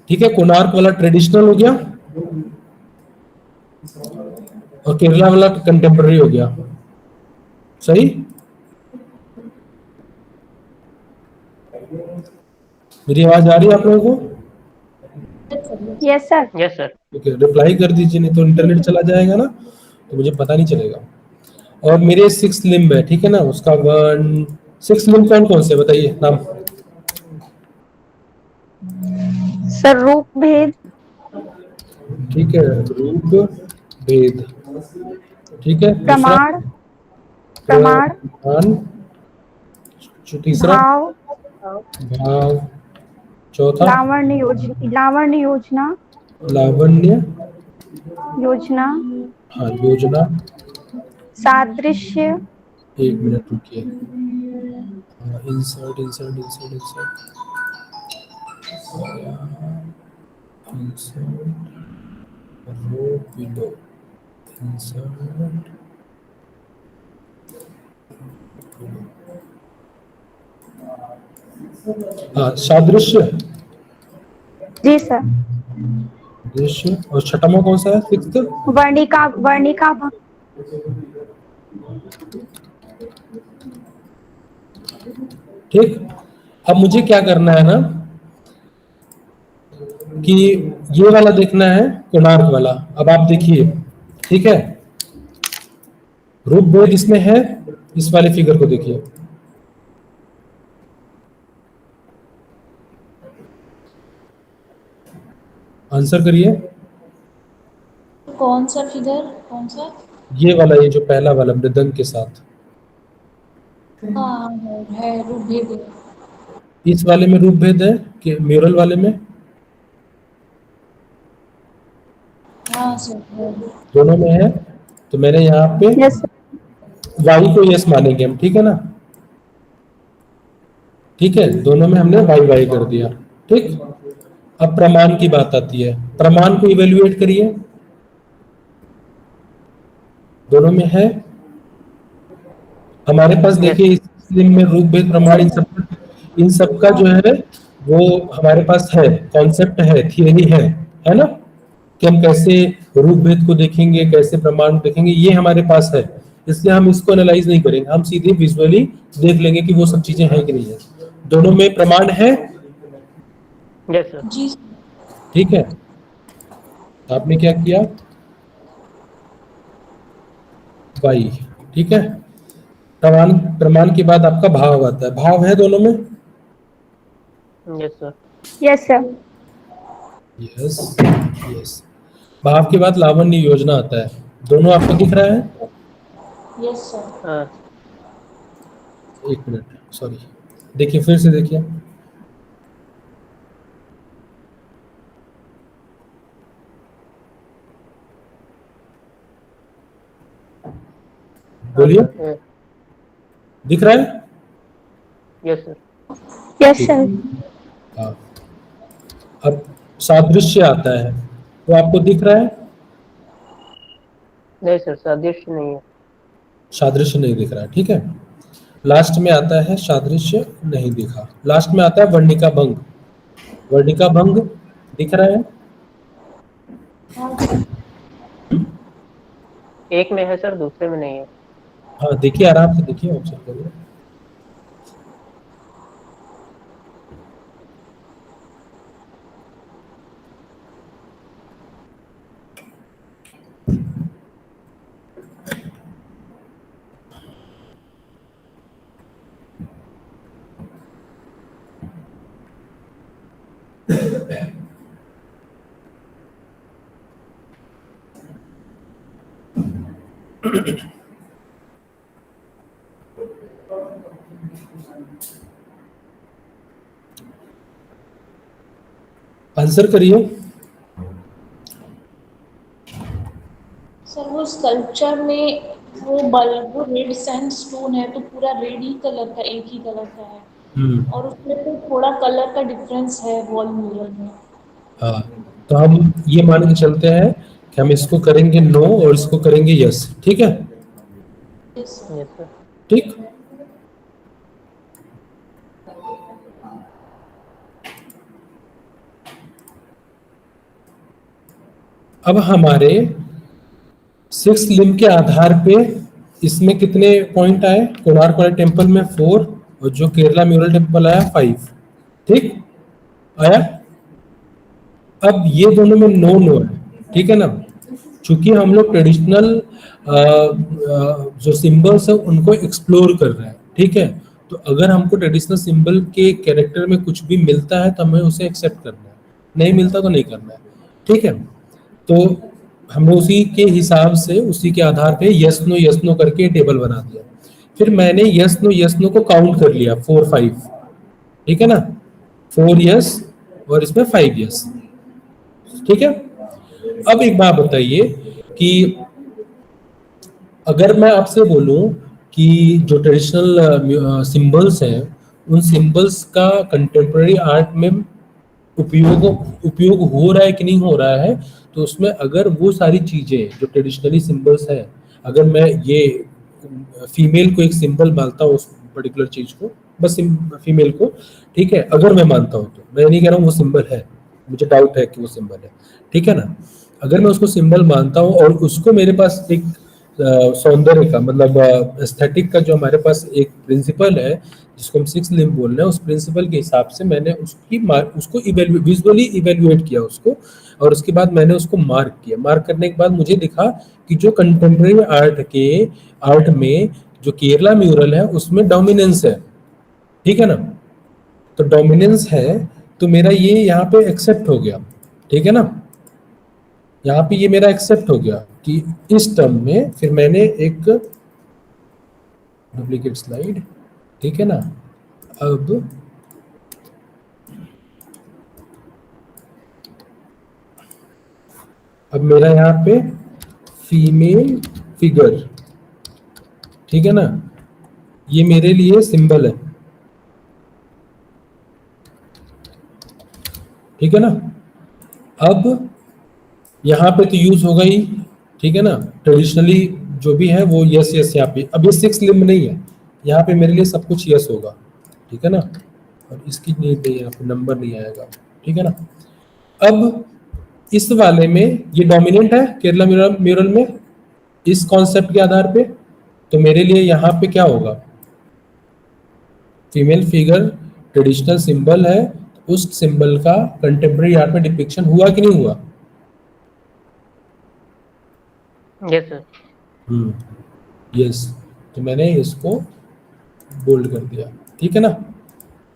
ठीक है, कोणार्क वाला ट्रेडिशनल हो गया और केरला वाला कंटेम्पररी हो गया, सही। मेरी आवाज आ रही है आप लोगों को? Yes sir. Yes sir. Okay, reply कर दीजिए, नहीं तो इंटरनेट चला जाएगा ना तो मुझे पता नहीं चलेगा। और मेरे 6 लिम्ब है, ठीक है ना, उसका 6 लिम्ब कौन कौन से बताइए नाम। सर रूप भेद, ठीक है, रूप भेद, ठीक है। दूसरा प्रमाण, प्रमाण, प्रमाण, तीसरा भाव, भाव, चौथा लावण्य योजना, लावण्य योजना, हाँ योजना। सादृश्य, 1 मिनट रुकिए, insert insert insert insert insert row window insert. हाँ सादृश्य, जी सर। दृश्य, और छठवां कौन सा है, 6th। वर्णिका, वर्णिका भाव, ठीक। अब मुझे क्या करना है ना कि ये वाला देखना है, कोणार्क वाला। अब आप देखिए, ठीक है, रूप भेद इसमें है, इस वाले फिगर को देखिए। आंसर करिए। कौन सा फिगर, कौन सा? ये वाला, ये जो पहला वाला मृदंग के साथ, हाँ है रूप भेद है। इस वाले में रूप भेद है कि म्यूरल वाले में? हाँ सर है। दोनों में है। तो मैंने यहाँ पे यस सर। वाई को यस मानेंगे हम, ठीक है ना। ठीक है, दोनों में हमने वाई वाई कर दिया, ठीक। अब प्रमाण की बात आती है, प्रमाण को इवेल्युएट करिए। दोनों में है हमारे पास, देखिए इस स्लिम में रूप भेद प्रमाण इन सब का जो है वो हमारे पास है, कॉन्सेप्ट है, थियरी है ना, कि हम कैसे रूप भेद को देखेंगे, कैसे प्रमाण को देखेंगे, ये हमारे पास है। इसलिए हम इसको एनालाइज नहीं करेंगे, हम सीधे विजुअली देख लेंगे कि वो सब चीजें हैं कि नहीं है। दोनों में प्रमाण है, यस सर। जी ठीक है। आपने क्या किया, वाई, ठीक है। प्रमाण, प्रमाण के बाद आपका भाव आता है, भाव है दोनों में। Yes sir. Yes sir. Yes yes. भाव के बाद लावण्य योजना आता है, दोनों आपको दिख रहा है। Yes sir. हाँ। 1 मिनट, सॉरी, देखिए फिर से देखिए। बोलिए, दिख रहा है? Yes sir. Yes sir. हाँ। अब सादृश्य आता है, तो आपको दिख रहा है? नहीं सर, सादृश्य नहीं है। सादृश्य नहीं दिख रहा है, ठीक है। लास्ट में आता है सादृश्य नहीं दिखा, लास्ट में आता है वर्णिका भंग। वर्णिका भंग दिख रहा है? हाँ सर। एक में है सर, दूसरे में नहीं है। हाँ देखिए, आराम से देखिए, ऑब्जर्व करिए। आंसर करिए। सर वो स्कल्पचर में वो रेड सैंडस्टोन है तो पूरा रेड ही कलर का, एक ही कलर का है, और उसमें तो थोड़ा कलर का डिफरेंस है वॉल म्यूरल में। हाँ, तो हम ये मान के चलते हैं कि हम इसको करेंगे नो और इसको करेंगे यस, ठीक है? Yes sir. ठीक, अब हमारे 6 लिंब के आधार पे इसमें कितने पॉइंट आए? कोणार्क वाले टेम्पल में 4 और जो केरला म्यूरल टेम्पल आया 5, ठीक आया। अब ये दोनों में नो नो है, ठीक है ना? चूंकि हम लोग ट्रेडिशनल जो सिंबल्स है उनको एक्सप्लोर कर रहे हैं, ठीक है? तो अगर हमको ट्रेडिशनल सिंबल के कैरेक्टर में कुछ भी मिलता है तो हमें उसे एक्सेप्ट करना है, नहीं मिलता तो नहीं करना है, ठीक है? तो हमने उसी के हिसाब से, उसी के आधार पे यस नो करके टेबल बना दिया। फिर मैंने यस नो को काउंट कर लिया 4 5, ठीक है ना? 4 यस और इसमें 5 यस, ठीक है? अब एक बात बताइए कि अगर मैं आपसे बोलूं कि जो ट्रेडिशनल सिंबल्स हैं उन सिंबल्स का कंटेम्प्रेरी आर्ट में उपयोग हो रहा है कि नहीं हो रहा है, तो उसमें अगर वो सारी चीजें जो ट्रेडिशनली सिंबल्स है, अगर मैं ये फीमेल को एक सिंबल मानता हूँ उस पर्टिकुलर चीज को, बस फीमेल को, ठीक है, अगर मैं मानता हूँ, तो मैं नहीं कह रहा हूँ वो सिंबल है, मुझे डाउट है कि वो सिंबल है, ठीक है ना? अगर मैं उसको सिंबल मानता हूँ और उसको मेरे पास एक सौंदर्य का मतलब एस्थेटिक का जो हमारे पास एक प्रिंसिपल है जिसको हम 6 लिंब बोल रहे हैं, उस प्रिंसिपल के हिसाब से मैंने उसको विजुअली इवेल्युएट किया उसको, और उसके बाद मैंने उसको मार्क किया। मार्क करने के बाद मुझे दिखा कि जो कंटेम्प्रेरी आर्ट में जो केरला म्यूरल है उसमें डोमिनेंस है, ठीक है ना? तो डोमिनेंस है तो मेरा ये यहाँ पे एक्सेप्ट हो गया, ठीक है ना? यहाँ पे ये मेरा एक्सेप्ट हो गया कि इस टर्म में फिर मैंने एक डुप्लीकेट स्लाइड, ठीक है ना? अब मेरा यहाँ पे फीमेल फिगर, ठीक है ना? ये मेरे लिए सिंबल है, ठीक है ना? अब यहाँ पे तो यूज होगा ही, ठीक है ना? ट्रेडिशनली जो भी है वो यस यस यहाँ पे, अब ये 6 लिंब नहीं है, यहाँ पे मेरे लिए सब कुछ यस होगा, ठीक है ना? और इसकी नहीं पे यहाँ पे नंबर नहीं आएगा, ठीक है ना? अब इस वाले में ये डोमिनेंट है केरला म्यूरल में इस कॉन्सेप्ट के आधार पे, तो मेरे लिए यहाँ पे क्या होगा? फीमेल फिगर ट्रेडिशनल सिंबल है, उस सिंबल का कंटेम्प्रेरी आर्ट में डिपिक्शन हुआ कि नहीं हुआ? Yes sir. यस, तो मैंने इसको बोल्ड कर दिया, ठीक है ना?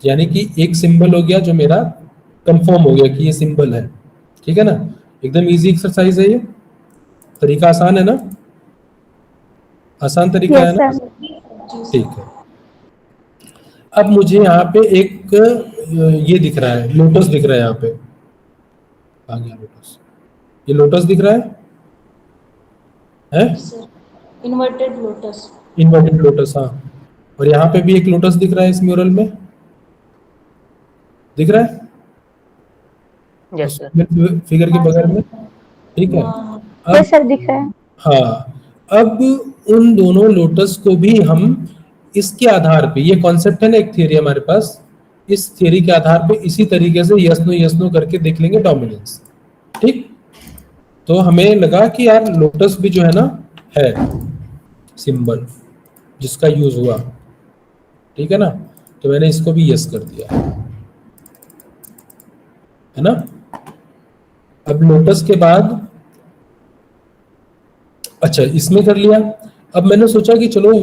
यानी कि एक सिंबल हो गया जो मेरा कंफर्म हो गया कि ये सिंबल है, ठीक है ना? एकदम इजी एक्सरसाइज है, ये तरीका आसान है ना? आसान तरीका है ना? ठीक है। अब मुझे यहाँ पे एक ये दिख रहा है, लोटस दिख रहा है, यहाँ पे आ गया लोटस, ये लोटस दिख रहा है इन्वर्टेड लोटस, इन्वर्टेड लोटस, हाँ। और यहाँ पे भी एक लोटस दिख रहा है इस म्यूरल में, दिख रहा है? Yes sir. फिगर के बगल में, ठीक है? यस सर, दिख रहा है। हाँ, अब उन दोनों लोटस को भी हम इसके आधार पे, ये कॉन्सेप्ट है ना, एक थियरी हमारे पास, इस थियरी के आधार पे इसी तरीके से यस नो करके देख लेंगे डोमिनेंस, ठीक? तो हमें लगा कि यार लोटस भी जो है ना है सिंबल जिसका यूज हुआ, ठीक है ना? तो मैंने इसको भी यस कर दिया, है ना? अब लोटस के बाद, अच्छा इसमें कर लिया। अब मैंने सोचा कि चलो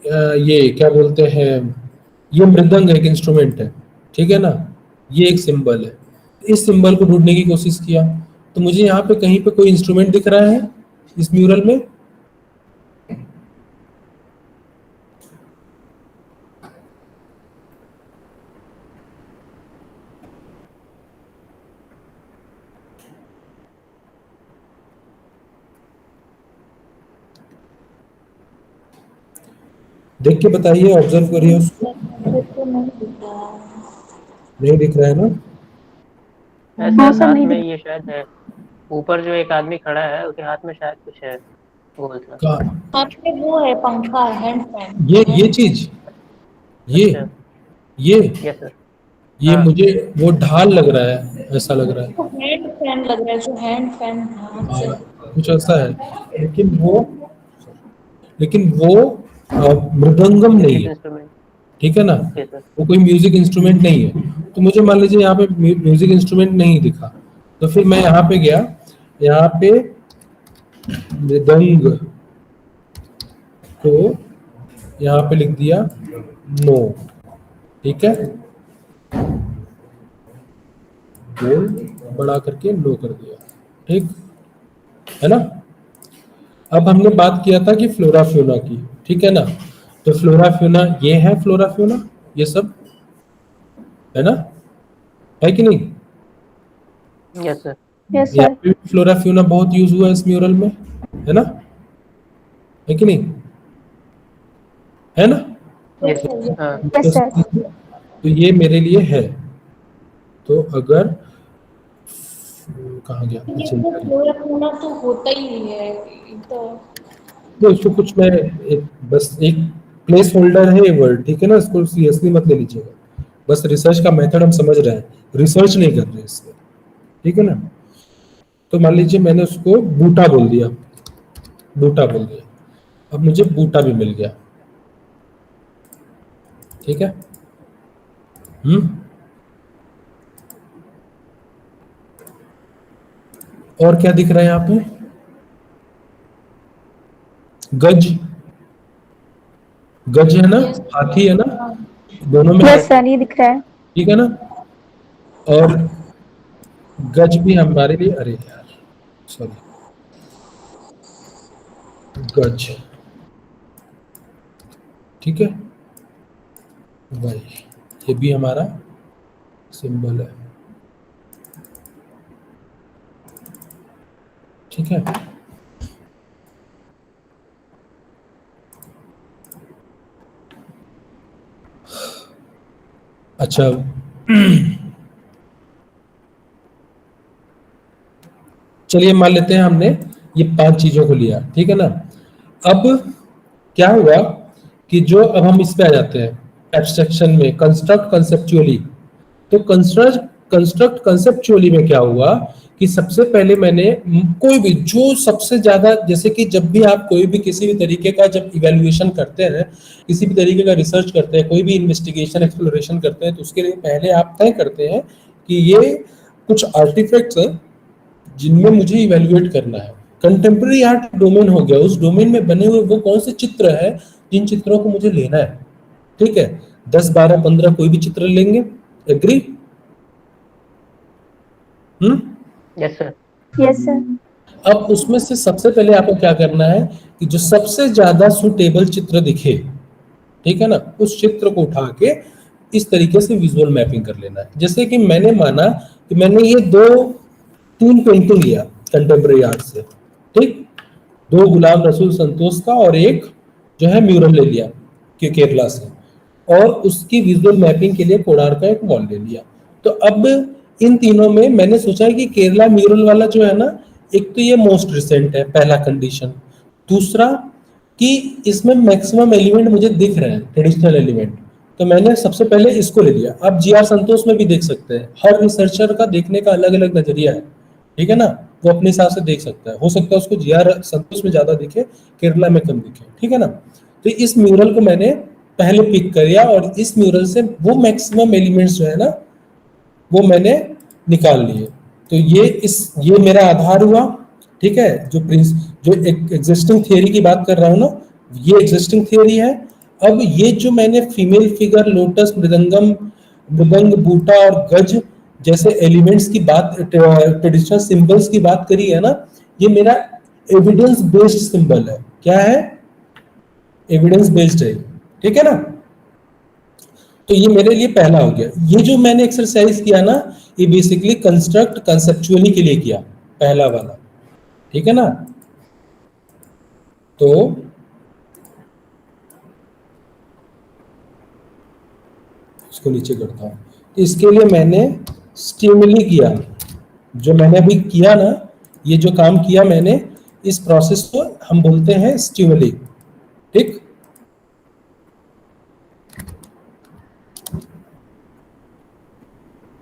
ये क्या बोलते हैं, ये मृदंग एक इंस्ट्रूमेंट है, ठीक है ना? ये एक सिंबल है, इस सिंबल को ढूंढने की कोशिश किया, तो मुझे यहाँ पे कहीं पे कोई इंस्ट्रूमेंट दिख रहा है इस म्यूरल में? देख के बताइए, ऑब्जर्व करिए उसको। मुझे तो नहीं दिख रहा है। नहीं दिख रहा है ना? ऐसा हाँ सर, हाथ नहीं में दिख ये शायद है, ऊपर जो एक आदमी खड़ा है उसके हाथ में शायद कुछ है गोल सा। कहाँ? हाथ में वो है, पंखा है, हैंड फैन। ये चीज, ये अच्छा, ये यस सर। ये हाँ, मुझे वो ढाल लग रहा है, ऐसा लग रहा है। तो हैंड फैन लग रहा है, जो हैंड फैन हाथ से। कुछ ऐसा है, लेकिन वो मृदंगम नहीं म्यूजिक है, इंस्ट्रूमेंट। ठीक है ना? Okay sir. वो कोई म्यूजिक इंस्ट्रूमेंट नहीं है। तो मुझे मान लीजिए यहाँ पे म्यूजिक इंस्ट्रूमेंट नहीं दिखा, तो फिर मैं यहाँ पे गया, यहाँ पे मृदंग को यहाँ पे लिख दिया नो, ठीक है, बोल बड़ा करके नो कर दिया, ठीक है ना? अब हमने बात किया था कि फ्लोरा फ्यूना की, ठीक है ना? तो फ्लोरा फ्यूना ये है, फ्लोरा फ्यूना ये सब है ना, है कि नहीं? Yes sir. यस यहाँ सर। पे भी फ्लोरा फ्यूना बहुत यूज हुआ है इस म्यूरल में, है ना, है कि नहीं, है ना? यस। हाँ। Yes sir. तो ये मेरे लिए है। तो अगर कहाँ गया ये पीछे तो गया। फ्लोरा होना तो होता ही है, तो इसको कुछ मैं बस एक प्लेस होल्डर है ये वर्ड, ठीक है ना, इसको सीरियसली मत ले लीजिएगा। बस रिसर्च का मेथड हम समझ रहे हैं, रिसर्च नहीं कर रहे इसमें, ठीक है ना? तो मान लीजिए मैंने उसको बूटा बोल दिया, बूटा बोल दिया, अब मुझे बूटा भी मिल गया, ठीक है। और क्या दिख रहा है यहाँ पे? गज, गज है ना, हाथी है ना, दोनों में यस है, सर, ये दिख रहा है। ठीक है ना? और गज भी हमारे लिए, अरे यार सॉरी, गज, ठीक है भाई, ये भी हमारा सिंबल है, ठीक है। अच्छा, चलिए मान लेते हैं हमने ये 5 चीजों को लिया, ठीक है ना? अब क्या हुआ कि जो अब हम इस पे आ जाते हैं एब्स्ट्रैक्शन में, कंस्ट्रक्ट कंसेप्चुअली। तो कंस्ट्रक्ट कंस्ट्रक्ट कंसेप्चुअली में क्या हुआ कि सबसे पहले मैंने कोई भी जो सबसे ज्यादा, जैसे कि जब भी आप कोई भी किसी भी तरीके का जब इवेल्युएशन करते हैं, किसी भी तरीके का रिसर्च करते हैं, कोई भी इन्वेस्टिगेशन एक्सप्लोरेशन करते हैं, तो उसके लिए पहले आप तय करते हैं कि ये कुछ आर्टिफैक्ट्स हैं जिनमें मुझे इवेल्युएट करना है। कंटेम्प्रेरी आर्ट डोमेन हो गया, उस डोमेन में बने हुए वो कौन से चित्र है जिन चित्रों को मुझे लेना है, ठीक है। 10 12 15 कोई भी चित्र लेंगे, agree? Yes sir. Yes sir. अब उसमें से सबसे पहले आपको क्या करना है कि जो सबसे ज्यादा सुटेबल चित्र दिखे, ठीक है ना, उस चित्र को उठा के इस तरीके से विजुअल मैपिंग कर लेना है। जैसे कि मैंने माना कि मैंने ये 3 पेंटिंग लिया कंटेम्प्रेरी आर्ट से, ठीक, 2 गुलाम रसूल संतोष का और एक जो है म्यूरल ले लिया कि केरला से, और उसकी विजुअल मैपिंग के लिए कोणार्क का एक वॉल ले लिया। तो अब इन तीनों में मैंने सोचा है कि केरला म्यूरल वाला जो है ना, एक तो ये मोस्ट रिसेंट है, पहला कंडीशन। दूसरा कि इसमें मैक्सिमम एलिमेंट मुझे दिख रहे हैं, ट्रेडिशनल एलिमेंट, तो मैंने सबसे पहले इसको ले लिया। आप जी आर संतोष में भी देख सकते हैं, हर रिसर्चर का देखने का अलग अलग नजरिया है, ठीक है ना, वो अपने हिसाब से देख सकता है, हो सकता है उसको जी आर संतोष में ज्यादा दिखे, केरला में कम दिखे, ठीक है ना। तो इस म्यूरल को मैंने पहले पिक किया और इस म्यूरल से वो मैक्सिमम एलिमेंट्स जो है ना वो मैंने निकाल लिए। तो ये मेरा आधार हुआ, ठीक है। जो एक एग्जिस्टिंग थियरी की बात कर रहा हूं ना, ये एग्जिस्टिंग थियरी है। अब ये जो मैंने फीमेल फिगर, लोटस, मृदंग, बूटा और गज जैसे एलिमेंट्स की बात, ट्रेडिशनल सिंबल्स की बात करी है ना, ये मेरा एविडेंस बेस्ड सिंबल है। क्या है? एविडेंस बेस्ड है, ठीक है ना। तो ये मेरे लिए पहला हो गया। ये जो मैंने एक्सरसाइज किया ना, ये बेसिकली कंस्ट्रक्ट कंसेप्चुअली के लिए किया, पहला वाला, ठीक है ना। तो इसको नीचे करता हूँ। तो इसके लिए मैंने स्टिमुली किया, जो मैंने अभी किया ना, ये जो काम किया मैंने, इस प्रोसेस को हम बोलते हैं स्टिमुली। ठीक,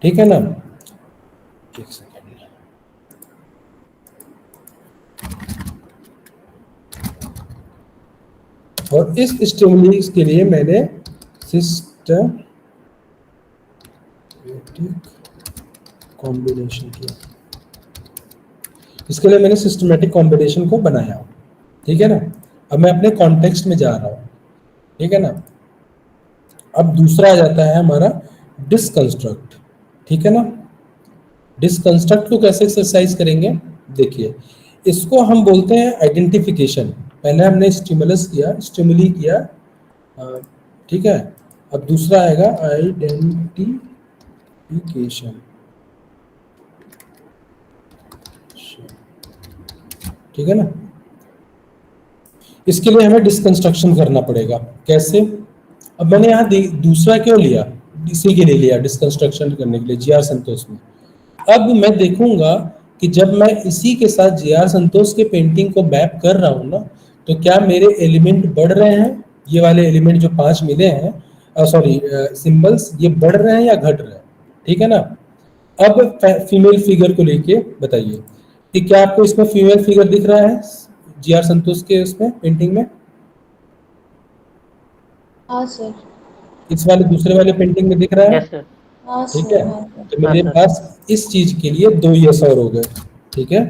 ठीक है ना। एक सेकेंड, और इस स्टिमुली के लिए मैंने सिस्टमैटिक कॉम्बिनेशन किया, इसके लिए मैंने सिस्टमैटिक कॉम्बिनेशन को बनाया। ठीक है ना। अब मैं अपने कॉन्टेक्स्ट में जा रहा हूं। ठीक है ना। अब दूसरा आ जाता है हमारा डिसकंस्ट्रक्ट। ठीक है ना। डिसकंस्ट्रक्ट को कैसे एक्सरसाइज करेंगे, देखिए, इसको हम बोलते हैं आइडेंटिफिकेशन। पहले हमने स्टिमुलस किया, स्टिमुली किया, ठीक है। अब दूसरा आएगा आइडेंटिफिकेशन। ठीक है ना। इसके लिए हमें डिसकंस्ट्रक्शन करना पड़ेगा। कैसे? अब मैंने यहाँ दूसरा क्यों लिया, इसी के लिए लिया डिसकंस्ट्रक्शन करने के लिए, जीआर संतोष में। अब मैं देखूंगा कि जब मैं इसी के साथ जीआर संतोष के पेंटिंग को मैप कर रहा हूं ना, तो क्या मेरे एलिमेंट बढ़ रहे हैं, ये वाले एलिमेंट जो 5 मिले हैं, सॉरी सिंबल्स, ये बढ़ रहे हैं या घट रहे हैं। ठीक है ना। अब फीमेल फिगर को लेके बताइए कि क्या आपको इसमें फीमेल फिगर दिख रहा है जीआर संतोष के उसमें पेंटिंग में? हाँ सर। इस वाले दूसरे वाले पेंटिंग में दिख रहा है? Yes sir. हाँ ठीक सर। है। हाँ सर। तो मेरे हाँ, पास इस चीज के लिए 2 यस और हो गए। ठीक है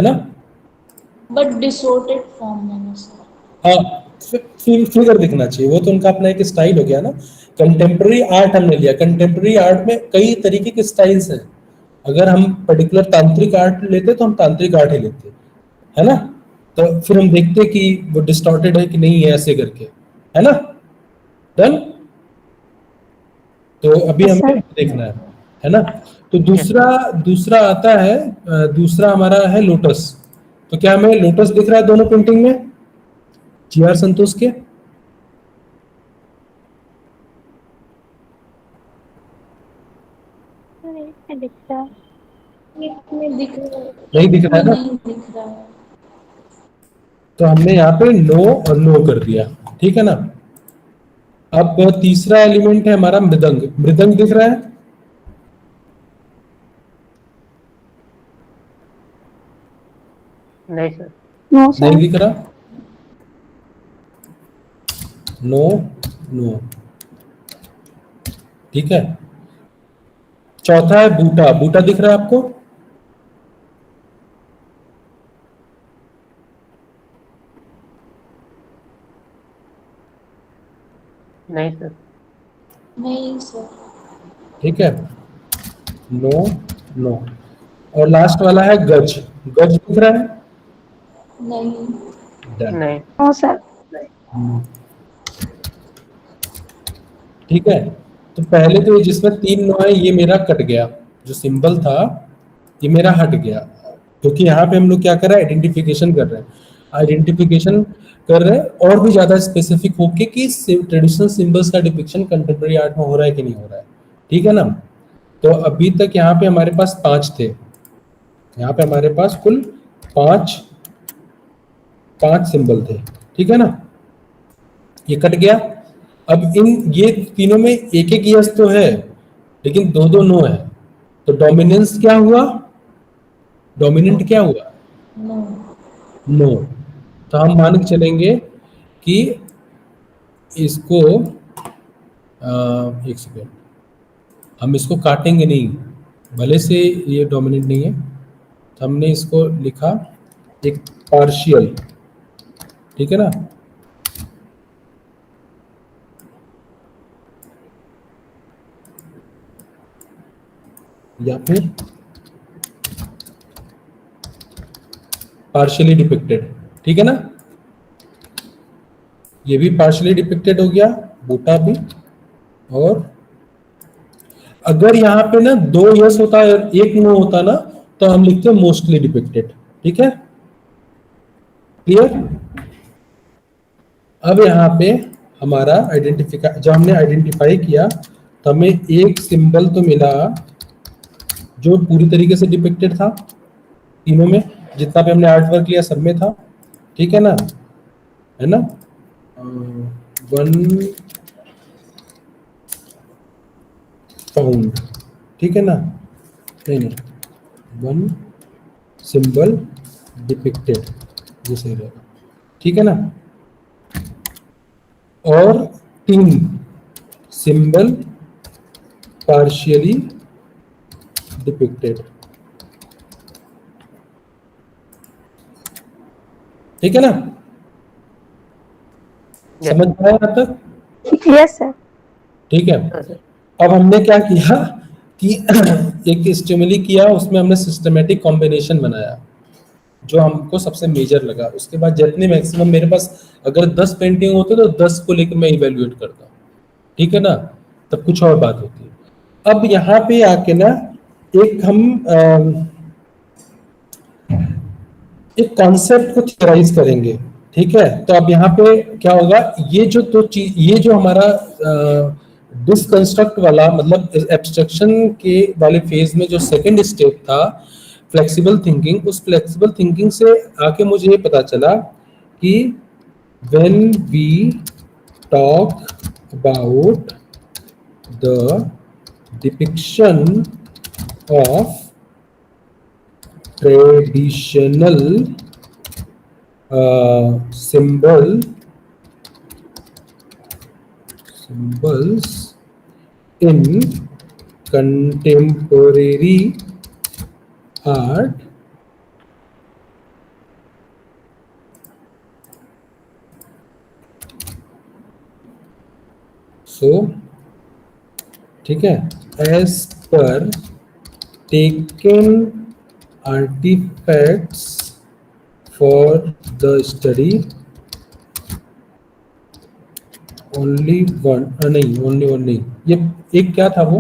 ना। बट डिसऑर्डर्ड फॉर्म में सर। हाँ, फिगर दिखना चाहिए, वो तो उनका अपना एक स्टाइल हो गया ना। कंटेम्प्रेरी आर्ट हमने लिया, कंटेम्प्रेरी आर्ट में कई तरीके के स्टाइल्स हैं। अगर हम पर्टिकुलर तांत्रिक आर्ट लेते तो हम तांत्रिक आर्ट ही लेते, है ना। तो फिर हम देखते कि वो डिस्टॉर्टेड है कि नहीं है, ऐसे करके, है ना। डन। तो अभी Yes, हमें sir. देखना है ना। तो दूसरा आता है, दूसरा हमारा है लोटस। तो क्या हमें लोटस दिख रहा है दोनों पेंटिंग में जीआर संतोष के? इसमें दिख रहा है, नहीं दिख रहा है ना। नहीं दिख रहा है। तो हमने यहाँ पे नो और नो कर दिया। ठीक है ना। अब तीसरा एलिमेंट है हमारा मृदंग। मृदंग दिख रहा है? नहीं सर। No, नहीं sir. दिख रहा। No no. ठीक है। चौथा है बूटा। बूटा दिख रहा है आपको? नहीं सर। नहीं सर। ठीक है। No no. और लास्ट वाला है गज। गज दिख रहा है? नहीं। डन। नहीं। No, sir. ठीक है। तो पहले तो जिसमें 3 नो है, ये मेरा कट गया, जो सिंबल था ये मेरा हट गया, क्योंकि यहाँ पे हम लोग क्या कर रहे हैं, आइडेंटिफिकेशन कर रहे हैं। आइडेंटिफिकेशन कर रहे हैं और भी ज्यादा स्पेसिफिक होके कि ट्रेडिशनल सिंबल्स का डिपिक्शन कंटेम्प्रेरी आर्ट में हो रहा है कि नहीं हो रहा है। ठीक है ना। तो अभी तक यहाँ पे हमारे पास 5 थे, यहाँ पे हमारे पास कुल 5 सिंबल थे। ठीक है ना। ये कट गया। अब इन ये तीनों में एक एक यस तो है, लेकिन 2 नो है। तो डोमिनेंस क्या हुआ, डोमिनेंट क्या हुआ? नो। नो। तो हम मान के चलेंगे कि इसको एक सेकेंड, हम इसको काटेंगे नहीं, भले से ये डोमिनेंट नहीं है, तो हमने इसको लिखा एक पार्शियल। ठीक है ना। या फिर पार्शियली डिपिक्टेड। ठीक है ना। ये भी पार्शियली डिपिक्टेड हो गया, बूटा भी। और अगर यहाँ पे ना 2 यस होता है और 1 नो होता ना, तो हम लिखते हैं मोस्टली डिपिक्टेड। ठीक है, क्लियर। अब यहाँ पे हमारा आइडेंटिफाई, जब हमने आइडेंटिफाई किया तो हमें एक सिंबल तो मिला जो पूरी तरीके से डिपिक्टेड था तीनों में, जितना भी हमने आर्ट वर्क लिया सब में था, ठीक है ना, है ना। वन पाउंड, ठीक है ना, नहीं नहीं, वन सिंबल डिपिक्टेड जैसे रहेगा, ठीक है ना। और 3 सिंबल पार्शियली डिपिक्टेड, ठीक है ना, समझ में आया अब तक? Yes sir. ठीक है। अब हमने क्या किया कि एक स्टिमुली किया, उसमें हमने सिस्टमेटिक कॉम्बिनेशन बनाया जो हमको सबसे मेजर लगा। उसके बाद जितने मैक्सिमम मेरे पास अगर 10 पेंटिंग होते तो 10 को लेकर मैं इवेल्युएट करता, ठीक है ना, तब कुछ और बात होती है। अब यहाँ पे आके ना एक हम एक कॉन्सेप्ट को थियराइज करेंगे, ठीक है। तो अब यहाँ पे क्या होगा, ये जो तो चीज, ये जो हमारा डिसकंस्ट्रक्ट वाला मतलब एब्स्ट्रक्शन के वाले फेज में जो सेकंड स्टेप था फ्लेक्सिबल थिंकिंग, उस फ्लेक्सिबल थिंकिंग से आके मुझे ये पता चला कि when we talk about the depiction of traditional symbols in contemporary art, so ठीक है, as per taken artifacts for the study, only one नहीं, only one नहीं, ये एक क्या था वो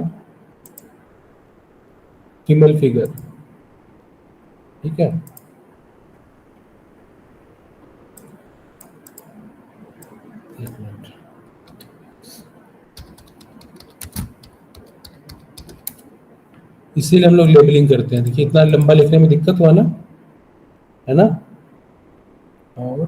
फीमेल फिगर, ठीक है। एक मिनट, इसीलिए हम लोग लेबलिंग करते हैं। देखिए इतना लंबा लिखने में दिक्कत हुआ ना, है ना। और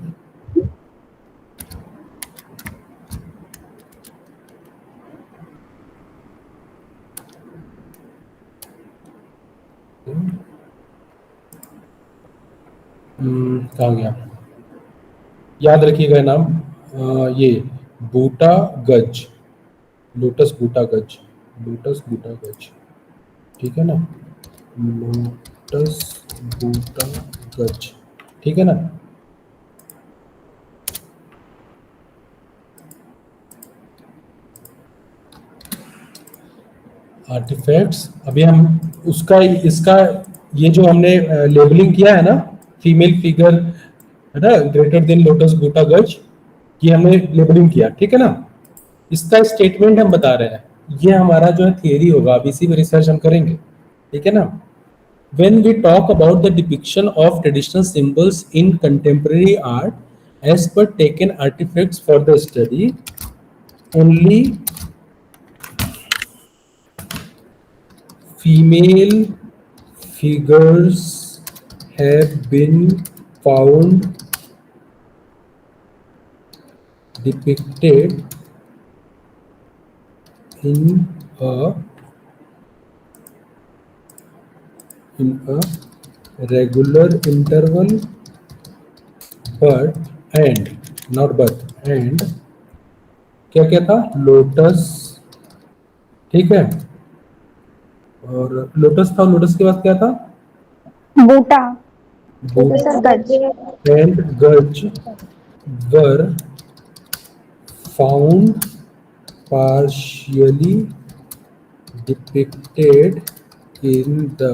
कहाँ गया, याद रखिएगा नाम, ये बूटा गज, लोटस बूटा गज, लोटस बूटा गज, ठीक है ना, लोटस बूटा गज, ठीक है ना। आर्टिफैक्ट्स, अभी हम उसका इसका ये जो हमने लेबलिंग किया है ना, फीमेल फिगर है ना, ग्रेटर देन लोटस बूटा गज, ये हमने लेबलिंग किया, ठीक है ना। इसका स्टेटमेंट हम बता रहे हैं, ये हमारा जो है थियरी होगा, अब इसी पे रिसर्च हम करेंगे, ठीक है ना। When we talk about the depiction of traditional symbols in contemporary art as per taken artifacts for the study, only female figures have been found depicted in a regular interval, but and not but and क्या क्या था, लोटस, ठीक है, और लोटस था, लोटस के बाद क्या था, बूटा, बूटा सर गज, and गज were found partially depicted in the,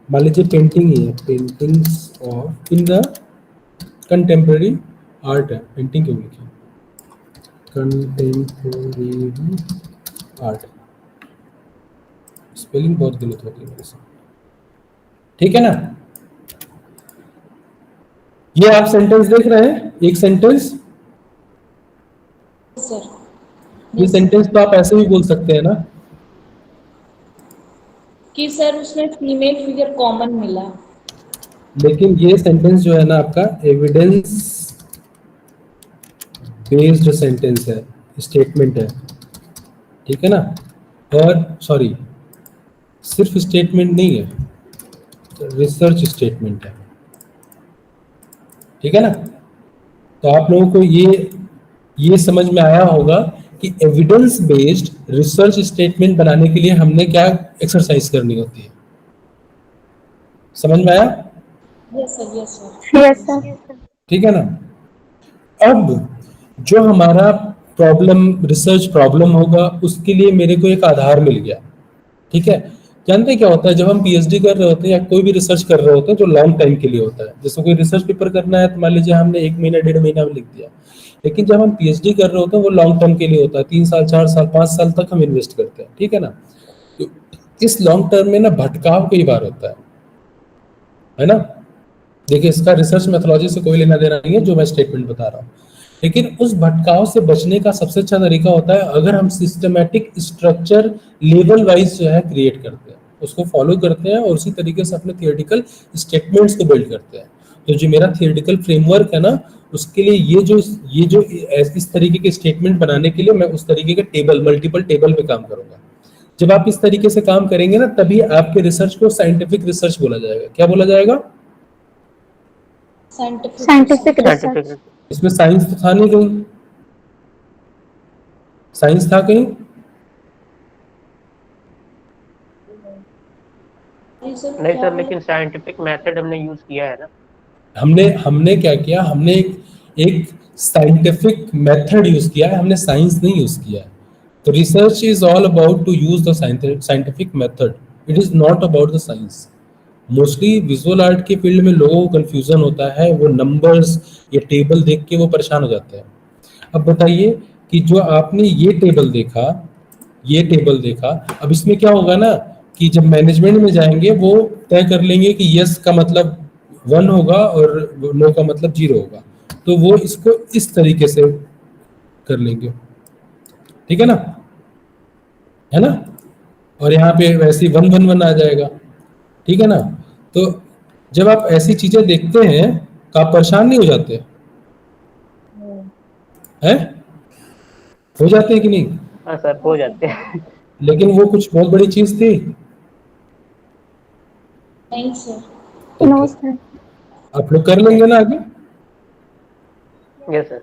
मान लीजिए पेंटिंग ही है, paintings of in the contemporary art है, पेंटिंग क्यों लिखी, कंटेम्प्रेरी आर्ट, स्पेलिंग बहुत गलत होती है मेरे से, ठीक है ना। ये आप सेंटेंस देख रहे हैं, एक सेंटेंस सर ये Yes, सेंटेंस तो आप ऐसे भी बोल सकते हैं ना कि सर उसमें फीमेल फिगर कॉमन मिला। लेकिन ये सेंटेंस जो है ना आपका एविडेंस बेस्ड सेंटेंस है, स्टेटमेंट है, ठीक है ना। और सॉरी, सिर्फ स्टेटमेंट नहीं है, रिसर्च स्टेटमेंट है, ठीक है ना। तो आप लोगों को ये समझ में आया होगा कि एविडेंस बेस्ड रिसर्च स्टेटमेंट बनाने के लिए हमने क्या एक्सरसाइज करनी होती है। समझ में आया? Yes sir, yes sir. Yes sir. ठीक है ना। अब जो हमारा प्रॉब्लम, रिसर्च प्रॉब्लम होगा, उसके लिए मेरे को एक आधार मिल गया, ठीक है। जानते हैं क्या होता है जब हम पीएचडी कर रहे होते हैं या कोई भी रिसर्च कर रहे होते हैं जो लॉन्ग टाइम के लिए होता है, जैसे कोई रिसर्च पेपर करना है तो मान लीजिए हमने 1 महीना 1.5 महीना में लिख दिया, लेकिन जब हम पीएचडी कर रहे होते हैं वो लॉन्ग टर्म के लिए होता है, 3 साल 4 साल 5 साल तक हम इन्वेस्ट करते हैं, ठीक है ना। तो इस लॉन्ग टर्म में ना भटकाव कई बार होता है ना। देखिए इसका रिसर्च मेथोलॉजी से कोई लेना देना नहीं है जो मैं स्टेटमेंट बता रहा हूँ, लेकिन उस भटकाव से बचने का सबसे अच्छा तरीका होता है अगर हम सिस्टमैटिक स्ट्रक्चर लेवल वाइज जो है क्रिएट करते हैं, उसको फॉलो करते हैं और उसी तरीके से अपने थियोरेटिकल स्टेटमेंट्स को बिल्ड करते हैं। तो जो मेरा थियोरेटिकल फ्रेमवर्क है ना, उसके लिए ये जो इस तरीके के स्टेटमेंट बनाने के लिए मैं उस तरीके के टेबल, मल्टीपल टेबल पे काम करूंगा। जब आप इस तरीके से काम करेंगे ना, तभी आपके रिसर्च को साइंटिफिक रिसर्च बोला जाएगा। क्या बोला जाएगा? Scientific scientific research. साइंटिफिक। इसमें साइंस तो था नहीं कहीं, साइंस था कहीं? रिसर्च नहीं क्या सर, बोला? लेकिन साइंटिफिक मेथड हमने यूज किया है ना। हमने हमने क्या किया, हमने एक साइंटिफिक मेथड यूज किया है, हमने साइंस नहीं यूज किया है। तो research is all about to use the scientific method, it is not about the science. Mostly visual art के फील्ड में लोगों को कंफ्यूजन होता है, वो नंबर्स या टेबल देख के वो परेशान हो जाते हैं। अब बताइए कि जो आपने ये टेबल देखा, अब इसमें क्या होगा ना कि जब मैनेजमेंट में जाएंगे वो तय कर लेंगे कि यस का मतलब 1 होगा और नो का मतलब 0 होगा, तो वो इसको इस तरीके से कर लेंगे, ठीक है ना। और यहाँ पे वैसे ही 1 1 1 आ जाएगा, ठीक है ना। तो जब आप ऐसी चीजें देखते हैं तो आप परेशान नहीं हो जाते हैं? हो जाते हैं कि नहीं? हाँ सर, हो जाते हैं। लेकिन वो कुछ बहुत बड़ी चीज थी? नहीं सर। ठीक नो है, सर। आप लोग कर लेंगे ना आगे? Yes sir.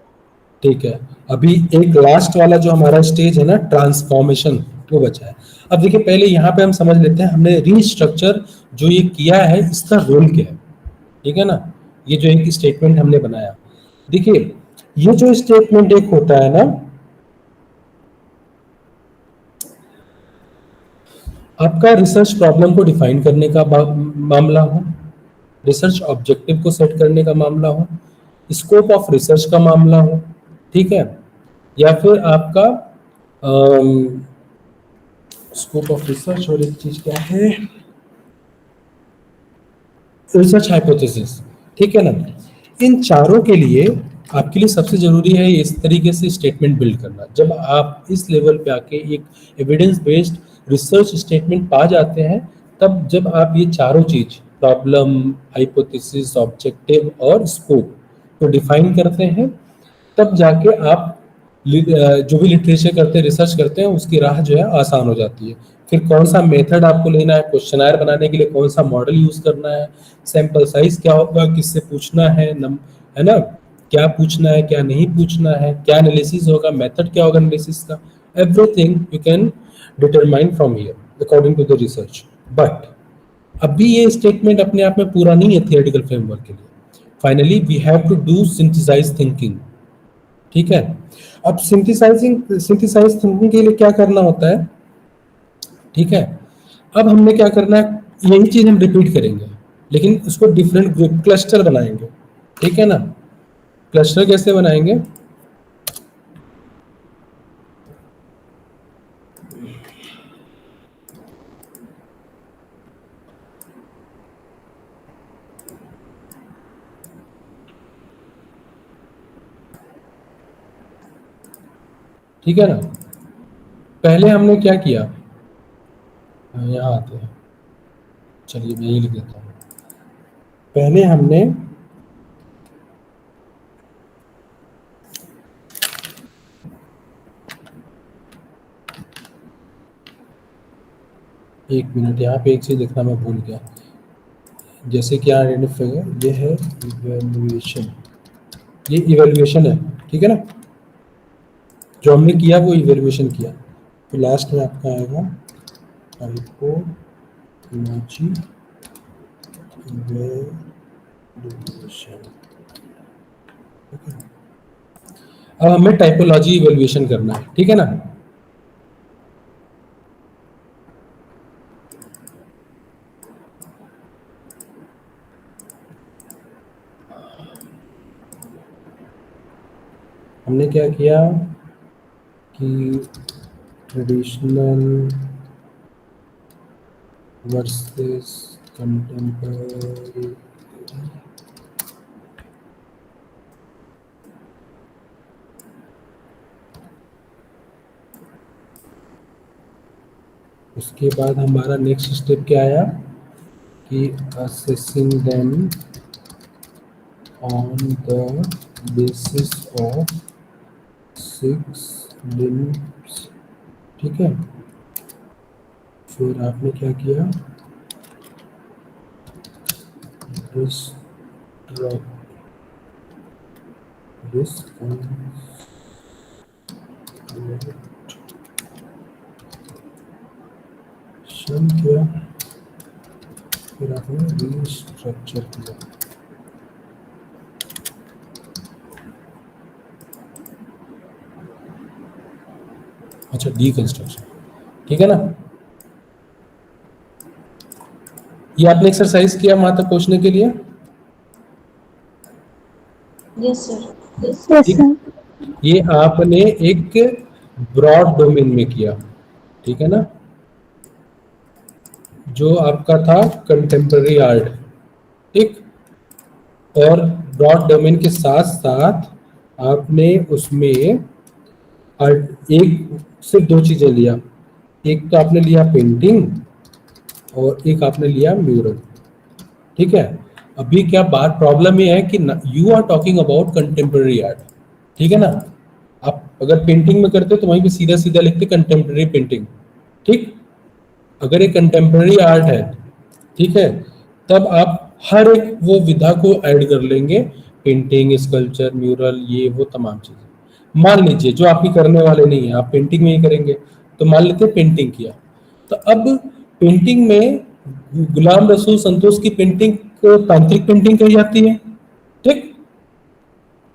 ठीक है। अभी एक लास्ट वाला जो हमारा स्टेज है ना, ट्रांसफॉर्मेशन, वो बचा है। अब देखिए पहले यहाँ पे हम समझ लेते हैं हमने रीस्ट्रक्चर जो ये किया है इसका रोल क्या है, ठीक है ना। ये जो एक स्टेटमेंट हमने बनाया, देखिए ये जो स्टेटमेंट एक होता है ना, आपका रिसर्च प्रॉब्लम को डिफाइन करने का मामला हो, रिसर्च ऑब्जेक्टिव को सेट करने का मामला हो, स्कोप ऑफ रिसर्च का मामला हो, ठीक है, या फिर आपका स्कोप ऑफ रिसर्च और एक चीज क्या है, रिसर्च हाइपोथेसिस, ठीक है ना। इन चारों के लिए आपके लिए सबसे जरूरी है इस तरीके से स्टेटमेंट बिल्ड करना। जब आप इस लेवल पे आके एक एविडेंस बेस्ड रिसर्च स्टेटमेंट पा जाते हैं, तब जब आप ये चारों चीज, प्रॉब्लम, हाइपोथेसिस, ऑब्जेक्टिव और स्कोप को डिफाइन करते हैं, तब जाके आप जो भी लिटरेचर करते हैं, रिसर्च करते हैं, उसकी राह जो है आसान हो जाती है। फिर कौन सा मेथड आपको लेना है, क्वेश्चनायर बनाने के लिए कौन सा मॉडल यूज करना है, सैंपल साइज क्या होगा, किससे पूछना है, है ना, क्या पूछना है क्या नहीं पूछना है, क्या एनालिसिस होगा, मेथड क्या होगा एनालिसिस का, everything you can determine from here according to the research. But अभी ये स्टेटमेंट अपने आप में पूरा नहीं है थियोरेटिकल फ्रेमवर्क के लिए। Finally we have to do synthesize thinking, ठीक है। अब सिंथेसाइज थिंकिंग के लिए क्या करना होता है, ठीक है। अब हमने क्या करना है, यही चीज हम रिपीट करेंगे, लेकिन उसको डिफरेंट ग्रुप, क्लस्टर बनाएंगे, ठीक है ना। क्लस्टर कैसे बनाएंगे, ठीक है ना। पहले हमने क्या किया, यहाँ आते हैं, चलिए मैं यही लिख देता हूँ। पहले हमने एक मिनट, यहाँ पे एक चीज देखना मैं भूल गया, जैसे कि आइडेंटिफाई, ये है इवैल्यूएशन, ये इवैल्यूएशन है, ठीक है ना, जो हमने किया वो इवैल्यूएशन किया। तो लास्ट में आपका आएगा टाइपोलॉजी इवैल्यूएशन, ठीक है। अब हमें टाइपोलॉजी इवैल्यूएशन करना है, ठीक है ना। हमने क्या किया कि ट्रेडिशनल वर्सेस कंटेम्पररी, उसके बाद हमारा नेक्स्ट स्टेप क्या आया कि assessing them on the basis of 6 limbs, ठीक है। फिर आपने क्या किया, किया, फिर आपने रीस्ट्रक्चर किया। अच्छा, डीकंस्ट्रक्शन, ठीक है ना। ये आपने एक्सरसाइज किया वहां तक पहुंचने के लिए? Yes sir. यस ठीक, सर। ये आपने एक ब्रॉड डोमेन में किया, ठीक है ना, जो आपका था कंटेम्पररी आर्ट, ठीक। और ब्रॉड डोमेन के साथ साथ आपने उसमें एक सिर्फ दो चीजें लिया, एक तो आपने लिया पेंटिंग और एक आपने लिया म्यूरल, ठीक है। अभी क्या बात, प्रॉब्लम ये है कि you are talking about contemporary art, ठीक है ना। आप अगर पेंटिंग में करते तो वहीं पे सीधा सीधा लिखते कंटेम्पररी पेंटिंग, ठीक। अगर ये कंटेम्पररी आर्ट है, ठीक है, तब आप हर एक वो विधा को ऐड कर लेंगे, पेंटिंग, स्कल्पचर, म्यूरल, ये वो तमाम चीजें। मान लीजिए जो आपकी करने वाले नहीं है, आप पेंटिंग में ही करेंगे, तो मान लेते पेंटिंग किया, तो अब पेंटिंग में गुलाम रसूल संतोष की पेंटिंग को तांत्रिक पेंटिंग कही जाती है, ठीक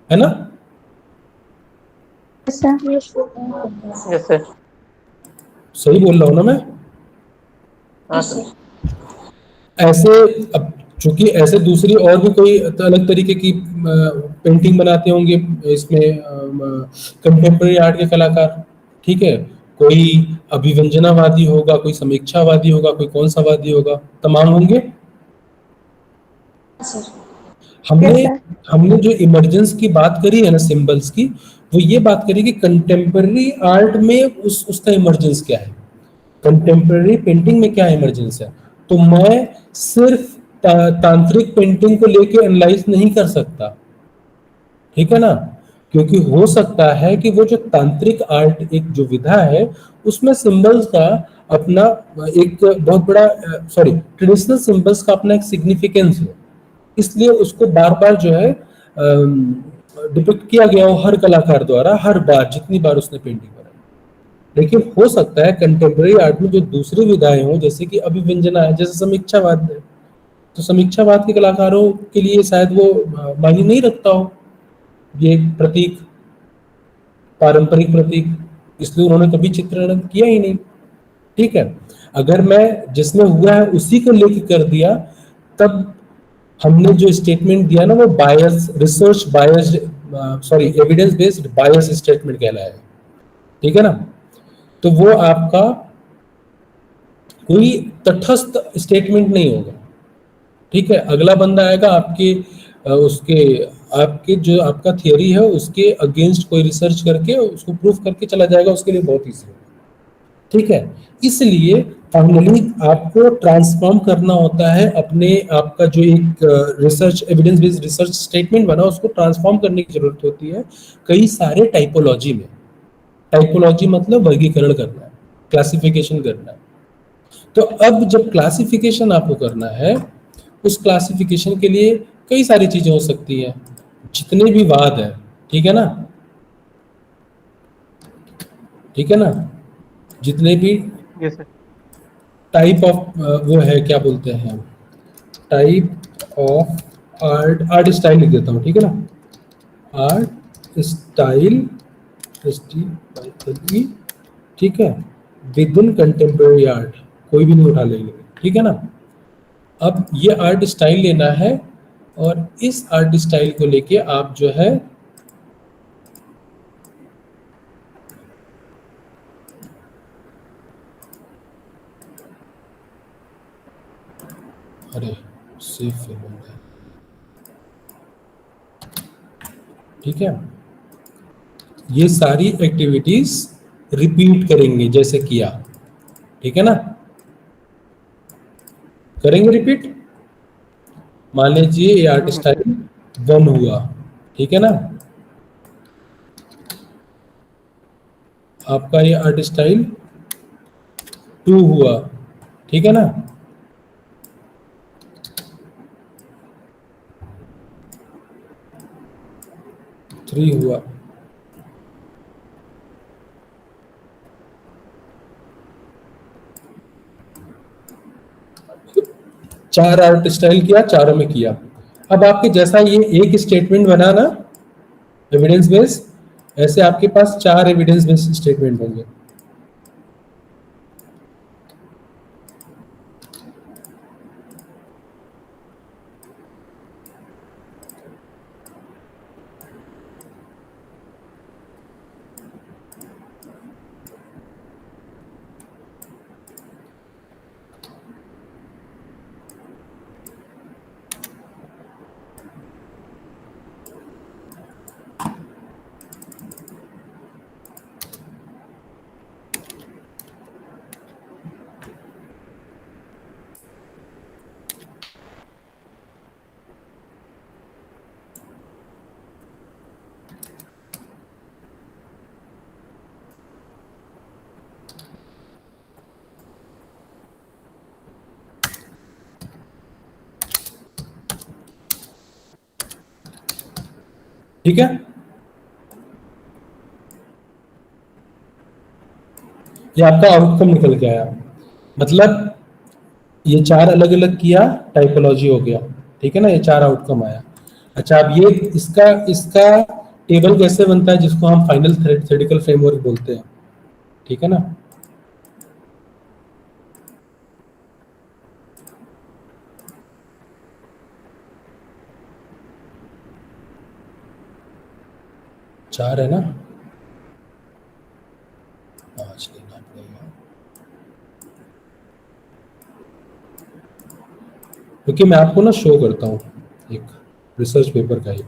है ना। Yes sir. Yes sir. सही बोल रहा हूँ ना मैं? हाँ यस सर। सर। ऐसे अब चूंकि ऐसे दूसरी और भी कोई अलग तरीके की पेंटिंग बनाते होंगे इसमें कंटेम्पररी आर्ट के कलाकार, ठीक है। कोई अभिव्यंजनावादी होगा, कोई समीक्षावादी होगा, कोई कौन सा वादी होगा, तमाम होंगे। सर। हमने यस सर। हमने जो इमर्जेंस की बात करी है ना, सिंबल्स की, वो ये बात करी कि कंटेम्पररी आर्ट में उसका इमर्जेंस क्या है, कंटेम्पररी पेंटिंग में क्या इमर्जेंस है। तो मैं सिर्फ तांत्रिक पेंटिंग को लेके एनालाइज नहीं कर सकता, ठीक है ना, क्योंकि हो सकता है कि वो जो तांत्रिक आर्ट एक जो विधा है उसमें सिंबल्स का अपना एक बहुत बड़ा, सॉरी, ट्रेडिशनल सिंबल्स का अपना एक सिग्निफिकेंस है, इसलिए उसको बार बार जो है डिपिक्ट किया गया हो हर कलाकार द्वारा, हर बार जितनी बार उसने पेंटिंग बनाई। लेकिन हो सकता है कंटेम्पररी आर्ट में जो दूसरी विधाएं हो, जैसे कि अभिव्यंजना है, जैसे समीक्षावाद है, तो समीक्षावाद के कलाकारों के लिए शायद वो मायने नहीं रखता हो ये प्रतीक, पारंपरिक प्रतीक, इसलिए उन्होंने कभी चित्रण किया ही नहीं, ठीक है। अगर मैं जिसमें हुआ है उसी को लेके कर दिया, तब हमने जो स्टेटमेंट दिया ना वो bias, research biased, sorry, evidence based bias statement कहलाएगा, ठीक है ना। तो वो आपका कोई तटस्थ स्टेटमेंट नहीं होगा, ठीक है। अगला बंदा आएगा आपके उसके आपके जो आपका थियरी है उसके अगेंस्ट कोई रिसर्च करके उसको प्रूफ करके चला जाएगा, उसके लिए बहुत ईजी है, ठीक है। इसलिए फाइनली आपको ट्रांसफॉर्म करना होता है अपने आपका जो एक research evidence based research statement बना उसको ट्रांसफॉर्म करने की जरूरत होती है कई सारे टाइपोलॉजी में। टाइपोलॉजी मतलब वर्गीकरण करना है, क्लासिफिकेशन करना है। तो अब जब क्लासिफिकेशन आपको करना है, उस क्लासिफिकेशन के लिए कई सारी चीजें हो सकती हैं, जितने भी वाद है, ठीक है ना, ठीक है ना, जितने भी यस सर। टाइप ऑफ वो है क्या बोलते हैं, type of art, art style लिख देता हूँ, ठीक है ना, आर्ट स्टाइल, STILE, ठीक है, विद इन कंटेम्प्रेरी आर्ट, कोई भी नहीं उठा लेंगे, ठीक है ना। अब ये आर्ट स्टाइल लेना है और इस आर्ट स्टाइल को लेके आप जो है अरे सेव फिल्म है, ठीक है, ये सारी एक्टिविटीज रिपीट करेंगे जैसे किया, ठीक है ना, करेंगे रिपीट। मान लीजिए ये आर्ट स्टाइल 1 हुआ, ठीक है ना, आपका ये आर्ट स्टाइल 2 हुआ, ठीक है ना, थ्री हुआ, चार आर्ट स्टाइल किया, चारों में किया। अब आपके जैसा ये एक स्टेटमेंट बना ना एविडेंस बेस, ऐसे आपके पास 4 एविडेंस बेस स्टेटमेंट होंगे। ठीक है, ये आपका आउटकम निकल के आया, मतलब ये 4 अलग अलग किया, टाइपोलॉजी हो गया, ठीक है ना, ये 4 आउटकम आया। अच्छा, अब ये इसका इसका टेबल कैसे बनता है, जिसको हम फाइनल थ्योरेटिकल फ्रेमवर्क बोलते हैं, ठीक है ना। चार है ना, 5 लेना पड़ेगा, क्योंकि मैं आपको ना शो करता हूँ एक रिसर्च पेपर का ही।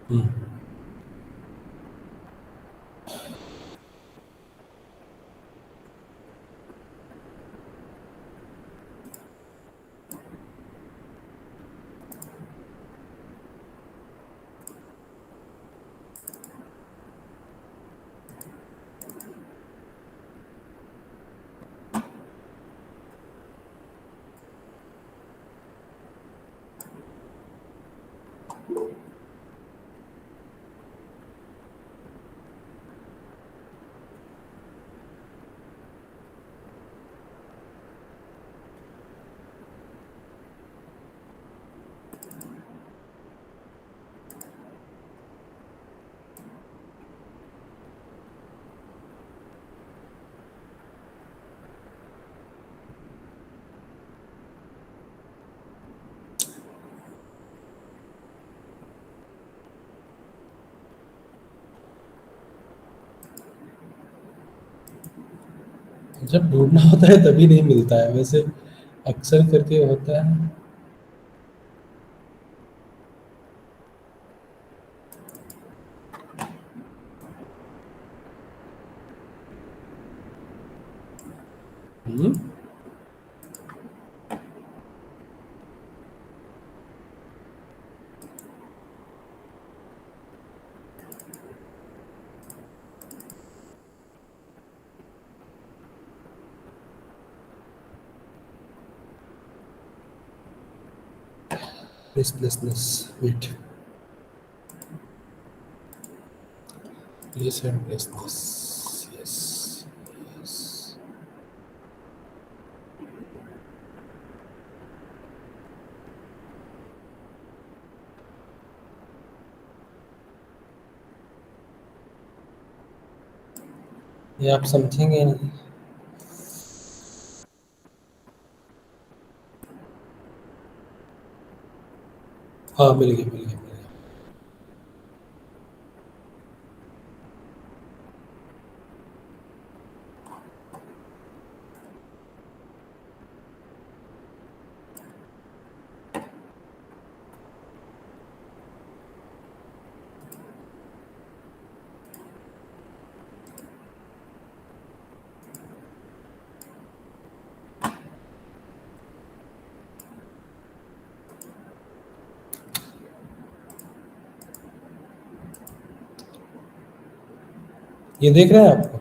हम्म, जब ढूंढना होता है तभी नहीं मिलता है, वैसे अक्सर करके होता है। हम्म, restlessness, wait, yes, and restlessness, yes, yes. ये आप समझेंगे नहीं। हाँ, मिल गया, मिल गया, मिल गया। ये देख रहे हैं आपको?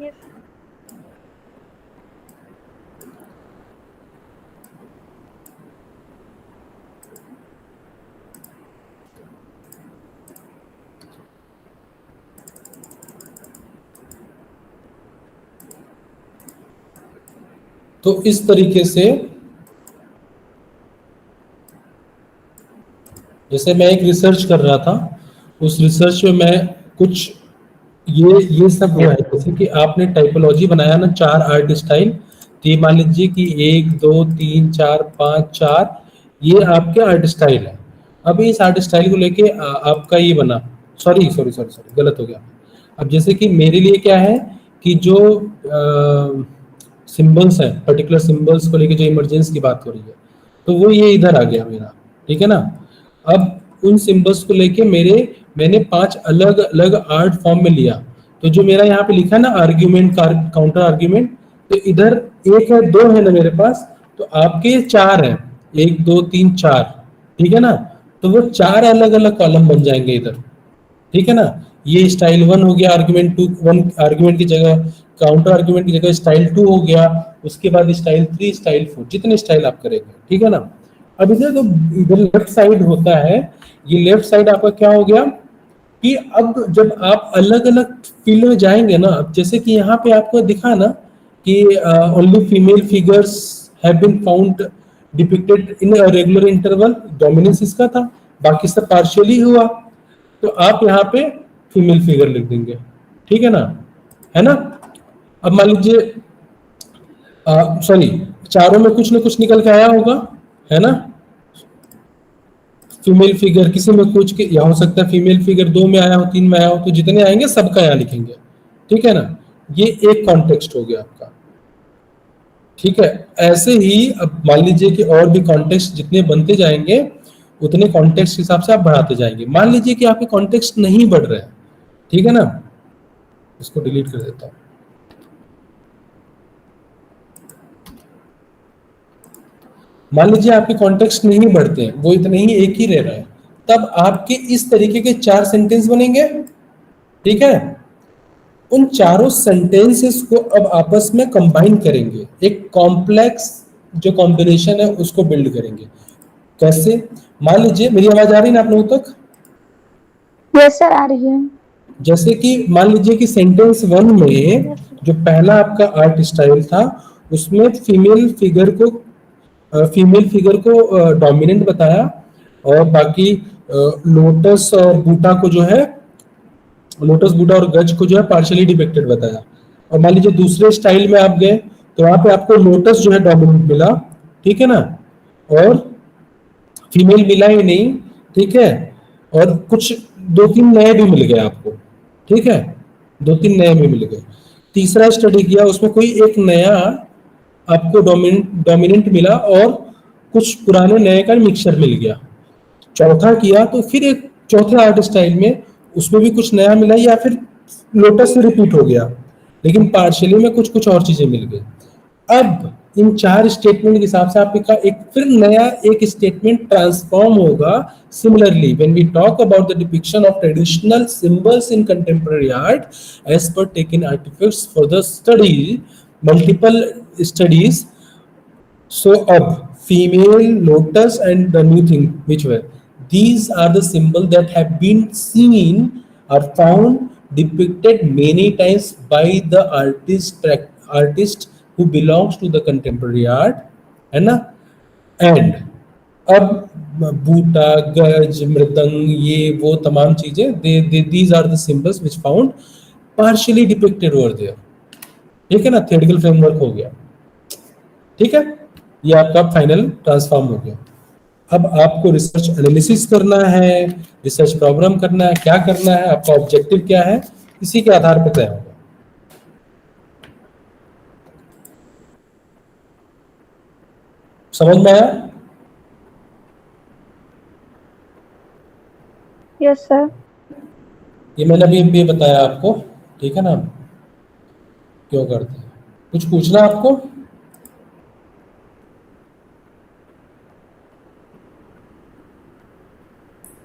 यस तो इस तरीके से, जैसे मैं एक रिसर्च कर रहा था, उस रिसर्च में मैं कुछ ये सब हुआ है, जैसे कि आपने टाइपोलॉजी बनाया ना 4 आर्ट स्टाइल, तो ये मान लीजिए कि 1 2 3 4 5 4 ये आपके आर्ट स्टाइल है। अब इस आर्ट स्टाइल को लेके आपका ये बना, सॉरी सॉरी सॉरी सॉरी, गलत हो गया। अब जैसे कि मेरे लिए क्या है कि जो सिंबल्स है, पर्टिकुलर सिंबल्स को लेके जो इमरजेंस की बात हो रही है, तो वो ये इधर आ गया मेरा, ठीक है ना। अब उन सिंबल्स को लेके मैंने 5 अलग अलग आर्ट फॉर्म में लिया। तो जो मेरा यहाँ पे लिखा है ना आर्ग्यूमेंट, काउंटर आर्ग्यूमेंट, तो इधर 1 है 2 है ना मेरे पास, तो आपके 4 है, 1 2 3 4, ठीक है ना। तो वो 4 अलग अलग कॉलम बन जाएंगे इधर, ठीक है ना। ये स्टाइल 1 हो गया, आर्गुमेंट 2, 1 आर्गुमेंट की जगह, काउंटर आर्गुमेंट की जगह स्टाइल 2 हो गया, उसके बाद स्टाइल 3, स्टाइल 4, जितने स्टाइल आप करेंगे, ठीक है ना। अब इधर जो इधर लेफ्ट साइड होता है, ये लेफ्ट साइड आपका क्या हो गया कि अब जब आप अलग अलग फील्ड में जाएंगे ना, जैसे कि यहाँ पे आपको दिखा ना कि only female figures have been found depicted in a regular interval, dominance इसका था, बाकी सब पार्शियली हुआ। तो आप यहाँ पे फीमेल फिगर लिख देंगे, ठीक है ना, है ना। अब मान लीजिए सॉरी, चारों में कुछ ना कुछ निकल के आया होगा, है ना। फीमेल फिगर किसी में कुछ के या हो सकता है फीमेल फिगर 2 में आया हो, 3 में आया हो, तो जितने आएंगे सबका यहाँ लिखेंगे, ठीक है ना। ये एक कॉन्टेक्स्ट हो गया आपका, ठीक है। ऐसे ही अब मान लीजिए कि और भी कॉन्टेक्स्ट जितने बनते जाएंगे, उतने कॉन्टेक्स्ट के हिसाब से आप बढ़ाते जाएंगे। मान लीजिए कि आपके कॉन्टेक्स्ट नहीं बढ़ रहे हैं, ठीक है ना, इसको डिलीट कर देता हूं। मान लीजिए आपके कॉन्टेक्स्ट नहीं बढ़ते हैं, वो इतने ही एक ही रह रहा है, तब आपके इस तरीके के 4 सेंटेंस बनेंगे, ठीक है। उन चारों सेंटेंसेस को अब आपस में कंबाइन करेंगे, एक कॉम्प्लेक्स जो कॉम्बिनेशन है उसको बिल्ड करेंगे। कैसे? मान लीजिए, मेरी आवाज आ रही है ना आप लोगों तक? यस सर, आ रही है। जैसे कि मान लीजिए कि सेंटेंस 1 में जो पहला आपका आर्ट स्टाइल था, उसमें फीमेल फिगर को डोमिनेंट बताया, और बाकी लोटस और बूटा को जो है, लोटस बूटा और गज को जो है पार्शियली डिपिक्टेड बताया। और मान लीजिए दूसरे स्टाइल में आप गए, तो वहां पे आपको लोटस जो है डोमिनेंट मिला, ठीक है ना, और फीमेल मिला ही नहीं, ठीक है, और कुछ 2-3 नए भी मिल गए आपको, ठीक है। 2-3 नए भी मिल गए। तीसरा स्टडी किया, उसमें कोई एक नया आपको डोमिनेंट मिला और कुछ पुराने नए का मिक्सचर मिल गया। चौथा किया तो फिर एक चौथे आर्ट स्टाइल में उसमें भी कुछ नया मिला या फिर लोटस से रिपीट हो गया, लेकिन पार्शियली में कुछ कुछ और चीजें मिल गई। अब इन 4 स्टेटमेंट के हिसाब से आपका एक फिर नया एक स्टेटमेंट ट्रांसफॉर्म होगा। Similarly when we talk about the depiction of traditional symbols in contemporary art as per taken artifacts for the study multiple studies, so up, female lotus and the new thing which were, these are the symbols that have been seen or found depicted many times by the artist who belongs to the contemporary art, है ना। एंड अब बूटा गज मृदंग ये वो तमाम चीजें, these are the symbols which found partially depicted over there, ठीक है ना। थियोरेटिकल फ्रेमवर्क हो गया, ठीक है, ये आपका फाइनल ट्रांसफॉर्म हो गया। अब आपको रिसर्च एनालिसिस करना है, रिसर्च प्रॉब्लम करना है, क्या करना है, आपका ऑब्जेक्टिव क्या है, इसी के आधार पर तय होगा। समझ में आया? Yes sir. ये मैंने अभी बताया आपको, ठीक है ना, क्यों करते हैं। कुछ पूछना आपको?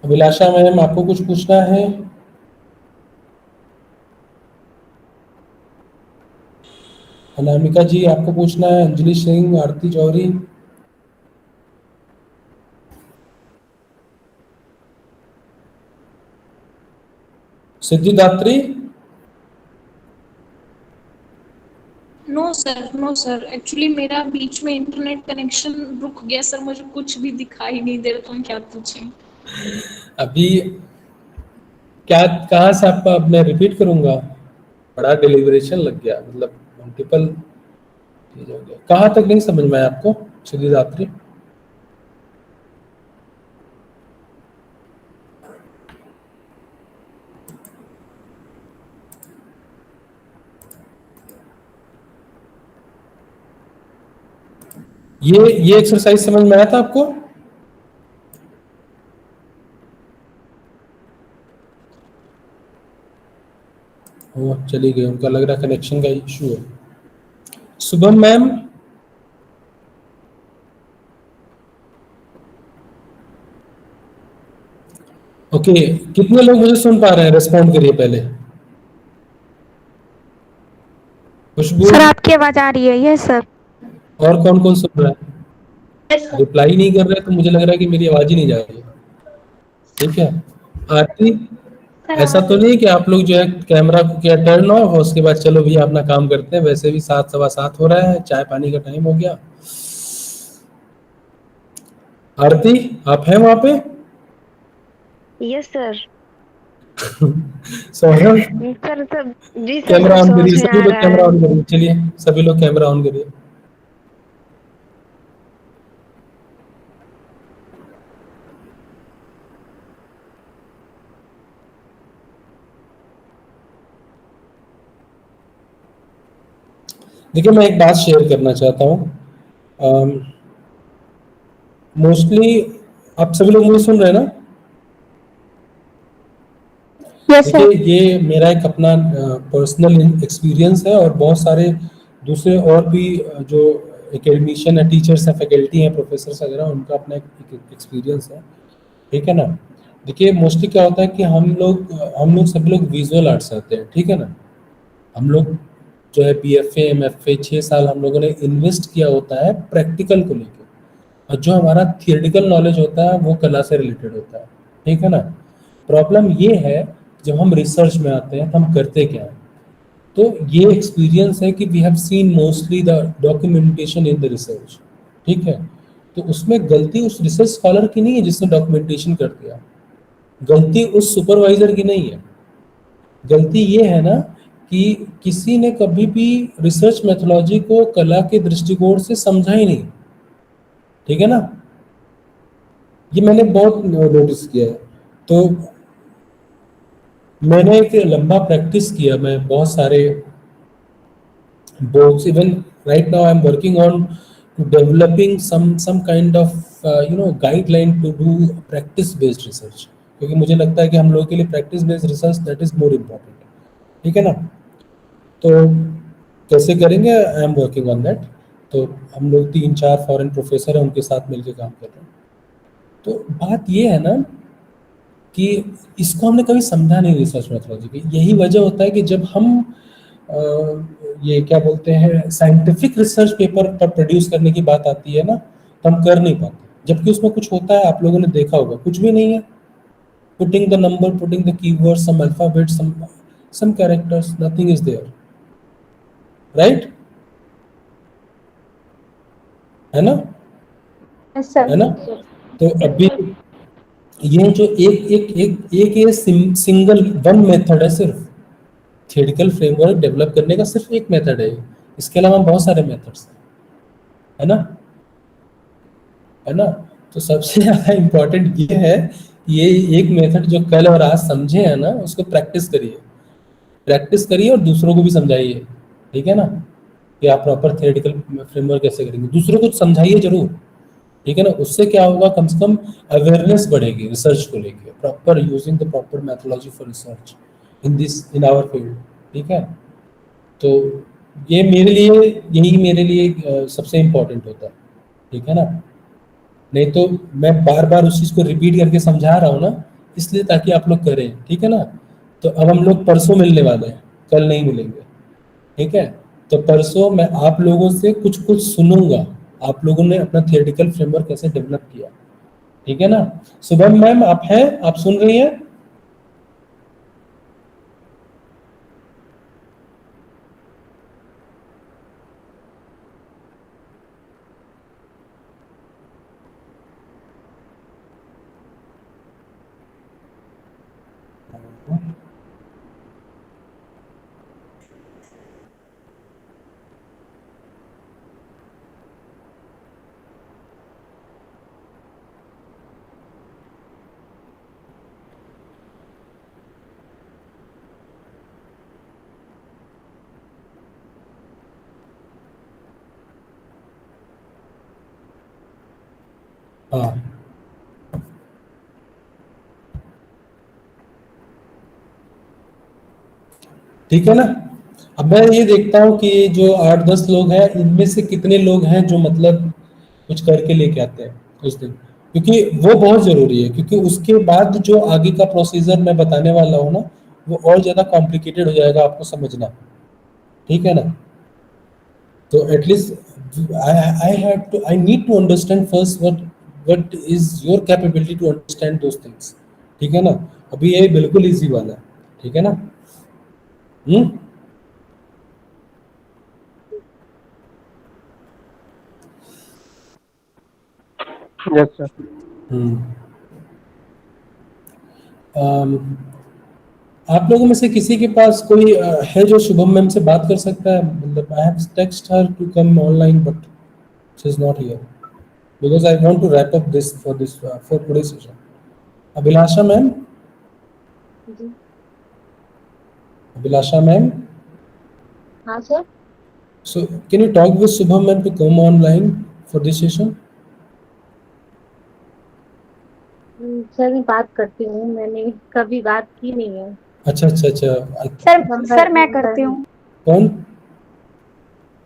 अभिलाषा मैम आपको कुछ पूछना है? अनामिका जी आपको पूछना है? अंजलि सिंह, आरती जौहरी, सिद्धिदात्री? नो सर, एक्चुअली मेरा बीच में इंटरनेट कनेक्शन रुक गया सर, मुझे कुछ भी दिखाई नहीं दे रहा, तो हम क्या पूछें? अभी क्या, कहाँ से आपका, मैं रिपीट करूंगा, बड़ा डिलीवरेशन लग गया, मतलब मल्टीपल चीज हो गया। कहाँ तक नहीं समझ में आया आपको सिद्धिदात्री? ये एक्सरसाइज समझ में आया था आपको? वो चली गई, उनका लग रहा कनेक्शन का इशू है। शुभम मैम, ओके, कितने लोग मुझे सुन पा रहे हैं? रिस्पॉन्ड करिए पहले। खुशबू सर आपकी आवाज आ रही है? Yes sir. और कौन कौन सुन रहा है? रिप्लाई नहीं कर रहे तो मुझे लग रहा है कि मेरी आवाज ही नहीं जा रही है, ठीक है। आरती, ऐसा तो नहीं कि आप लोग जो है कैमरा को क्या टर्न ऑफ और उसके बाद चलो भैया अपना काम करते हैं? वैसे भी 7, 7:15 हो रहा है, चाय पानी का टाइम हो गया। आरती आप हैं वहां पे? Yes sir. सोहन सर सब जी सर, कैमरा ऑन समझ करिए, में सभी आ लोग रहा कैमरा है। ऑन करिए, चलिए सभी लोग कैमरा ऑन करिए। देखिए मैं एक बात शेयर करना चाहता हूँ। मोस्टली आप सभी लोग मुझे सुन रहे हैं ना? यस देखिए सर। ये मेरा एक अपना पर्सनल एक्सपीरियंस है और बहुत सारे दूसरे और भी जो एकेडमिशियन है, टीचर्स हैं, फैकल्टी हैं, प्रोफेसर वगैरह, उनका अपना एक एक्सपीरियंस है, ठीक है ना। देखिए मोस्टली क्या होता है कि हम लोग सभी लोग विजुअल आर्ट्स से आते हैं, ठीक है ना। हम लोग जो है BFA MFA 6 साल हम लोगों ने इन्वेस्ट किया होता है प्रैक्टिकल को लेकर, और जो हमारा थियोरेटिकल नॉलेज होता है वो कला से रिलेटेड होता है, ठीक है ना। प्रॉब्लम ये है जब हम रिसर्च में आते हैं तो हम करते क्या हैं? तो ये एक्सपीरियंस है कि we have seen mostly the documentation in the research, ठीक है। तो उसमें गलती उस रिसर्च स्कॉलर की नहीं है जिसने डॉक्यूमेंटेशन कर दिया, गलती उस सुपरवाइजर की नहीं है। गलती ये है ना कि किसी ने कभी भी रिसर्च मेथोलॉजी को कला के दृष्टिकोण से समझा ही नहीं, ठीक है ना। ये मैंने बहुत नोटिस किया है। तो मैंने एक लंबा प्रैक्टिस किया, मैं बहुत सारे books, even right now I'm working on to developing some kind of guideline to do practice based research, क्योंकि मुझे लगता है कि हम लोगों के लिए practice based research that is more important. ठीक है ना? तो कैसे करेंगे, I am working on that. तो हम लोग 3-4 फॉरेन प्रोफेसर हैं, उनके साथ मिलकर काम कर रहे हैं। तो बात ये है ना कि इसको हमने कभी समझा नहीं रिसर्च मेथोलॉजी की। यही वजह होता है कि जब हम अ, ये क्या बोलते हैं साइंटिफिक रिसर्च पेपर पर प्रोड्यूस करने की बात आती है ना, तो हम कर नहीं पाते। जबकि उसमें कुछ होता है, आप लोगों ने देखा होगा, कुछ भी नहीं है। Putting the number, putting the keyword, some alphabet, some characters, nothing is there, right? है ना? Yes sir. है ना? तो अभी ये जो एक एक एक एक ये सिंगल वन मेथड है, सिर्फ थ्योरेटिकल फ्रेमवर्क डेवलप करने का सिर्फ एक मेथड है। इसके अलावा बहुत सारे मेथड्स हैं, है ना? है ना? तो सबसे ज्यादा इम्पोर्टेंट ये है, ये एक मेथड जो कल और आज समझे है ना, उसको प्रैक्टिस करिए। प्रैक्टिस करिए और दूसरों को भी समझाइए। ठीक है ना? कि आप प्रॉपर थ्योरेटिकल फ्रेमवर्क कैसे करेंगे, दूसरों को समझाइए जरूर। ठीक है ना? उससे क्या होगा, कम से कम अवेयरनेस बढ़ेगी रिसर्च को लेके, proper using the proper methodology for research in this in our field. ठीक है? तो ये मेरे लिए, यही मेरे लिए सबसे इम्पोर्टेंट होता है। ठीक है ना? नहीं तो मैं बार बार उस चीज़ को रिपीट करके समझा रहा हूँ ना, इसलिए ताकि आप लोग करें। ठीक है ना? तो अब हम लोग परसों मिलने वाले हैं, कल नहीं मिलेंगे। ठीक है? तो परसों मैं आप लोगों से कुछ कुछ सुनूंगा, आप लोगों ने अपना थियोरेटिकल फ्रेमवर्क कैसे डेवलप किया। ठीक है ना? शुभम मैम आप हैं, आप सुन रही हैं? हाँ, ठीक है ना? अब मैं ये देखता हूँ कि जो 8-10 लोग हैं, इनमें से कितने लोग हैं जो मतलब कुछ करके लेके आते हैं उस दिन, क्योंकि वो बहुत जरूरी है। क्योंकि उसके बाद जो आगे का प्रोसीजर मैं बताने वाला हूँ ना, वो और ज्यादा कॉम्प्लिकेटेड हो जाएगा आपको समझना। ठीक है ना? तो at least I have to, I need to understand first what is your capability to understand those things. ठीक है ना? अभी ये बिल्कुल इजी वाला है। ठीक है ना? हम्म। Yes sir. हम्म। अम, आप लोगों में से किसी के पास कोई है जो शुभम मैम से बात कर सकता है? मतलब I have text her to come online but she is not here, because I want to wrap up this for today session. Abhilasha ma'am, जी। अभिलाषा मैम, हाँ सर। so can you talk with Shubham ma'am to come online for this session? Sir मैं बात करती हूँ, मैंने कभी बात की नहीं है। अच्छा अच्छा अच्छा। सर नंबर सर मैं करती हूँ। कौन?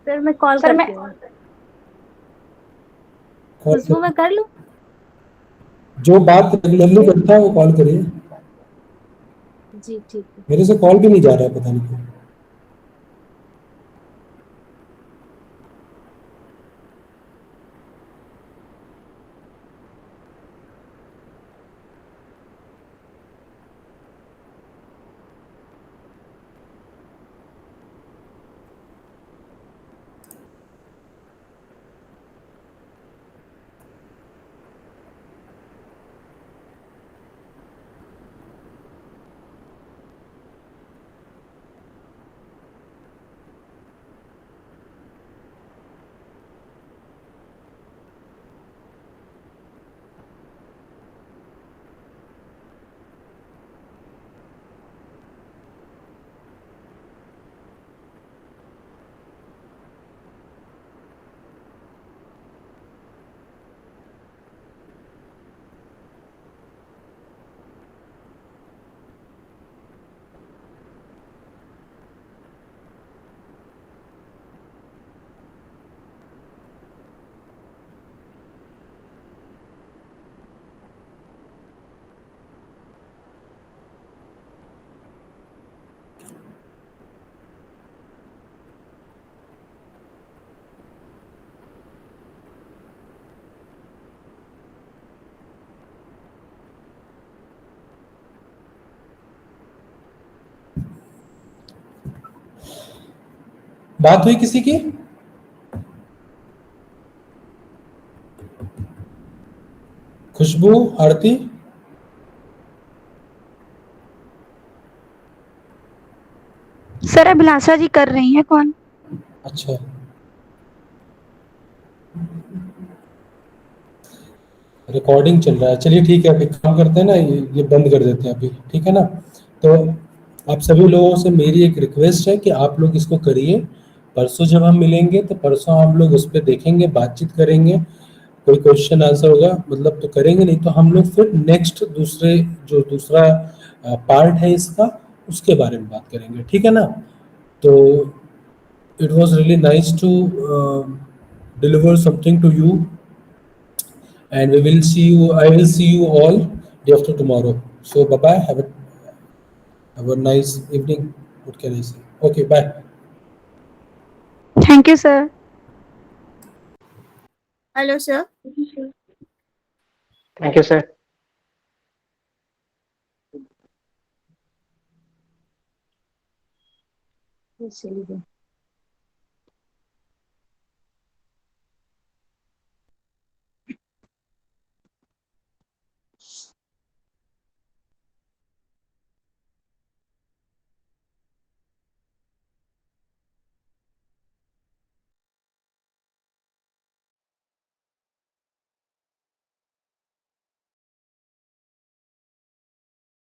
सर मैं कॉल सर मैं करती हूँ। कॉल खुशबू कर, मैं कर लूँ? जो बात रेगुलरली करता है वो कॉल करिए। जी ठीक है। मेरे से कॉल भी नहीं जा रहा है, पता नहीं क्यों। बात हुई किसी की? खुशबू, आरती? सर अभिलाषा जी कर रही हैं कौन? अच्छा, रिकॉर्डिंग चल रहा है। चलिए ठीक है, अभी काम करते हैं ना, ये बंद कर देते हैं अभी, ठीक है ना। तो आप सभी लोगों से मेरी एक रिक्वेस्ट है कि आप लोग इसको करिए। परसों जब हम मिलेंगे तो परसों हम लोग उस पर देखेंगे, बातचीत करेंगे, कोई क्वेश्चन आंसर होगा मतलब तो करेंगे, नहीं तो हम लोग फिर नेक्स्ट दूसरा पार्ट है इसका, उसके बारे में बात करेंगे, ठीक है ना। तो it was really nice to deliver something to you, and we will see you, I will see you all day after tomorrow. So bye bye, have a nice evening, what can I say? Okay, bye. Thank you sir. Hello sir. Thank you sir. चलिए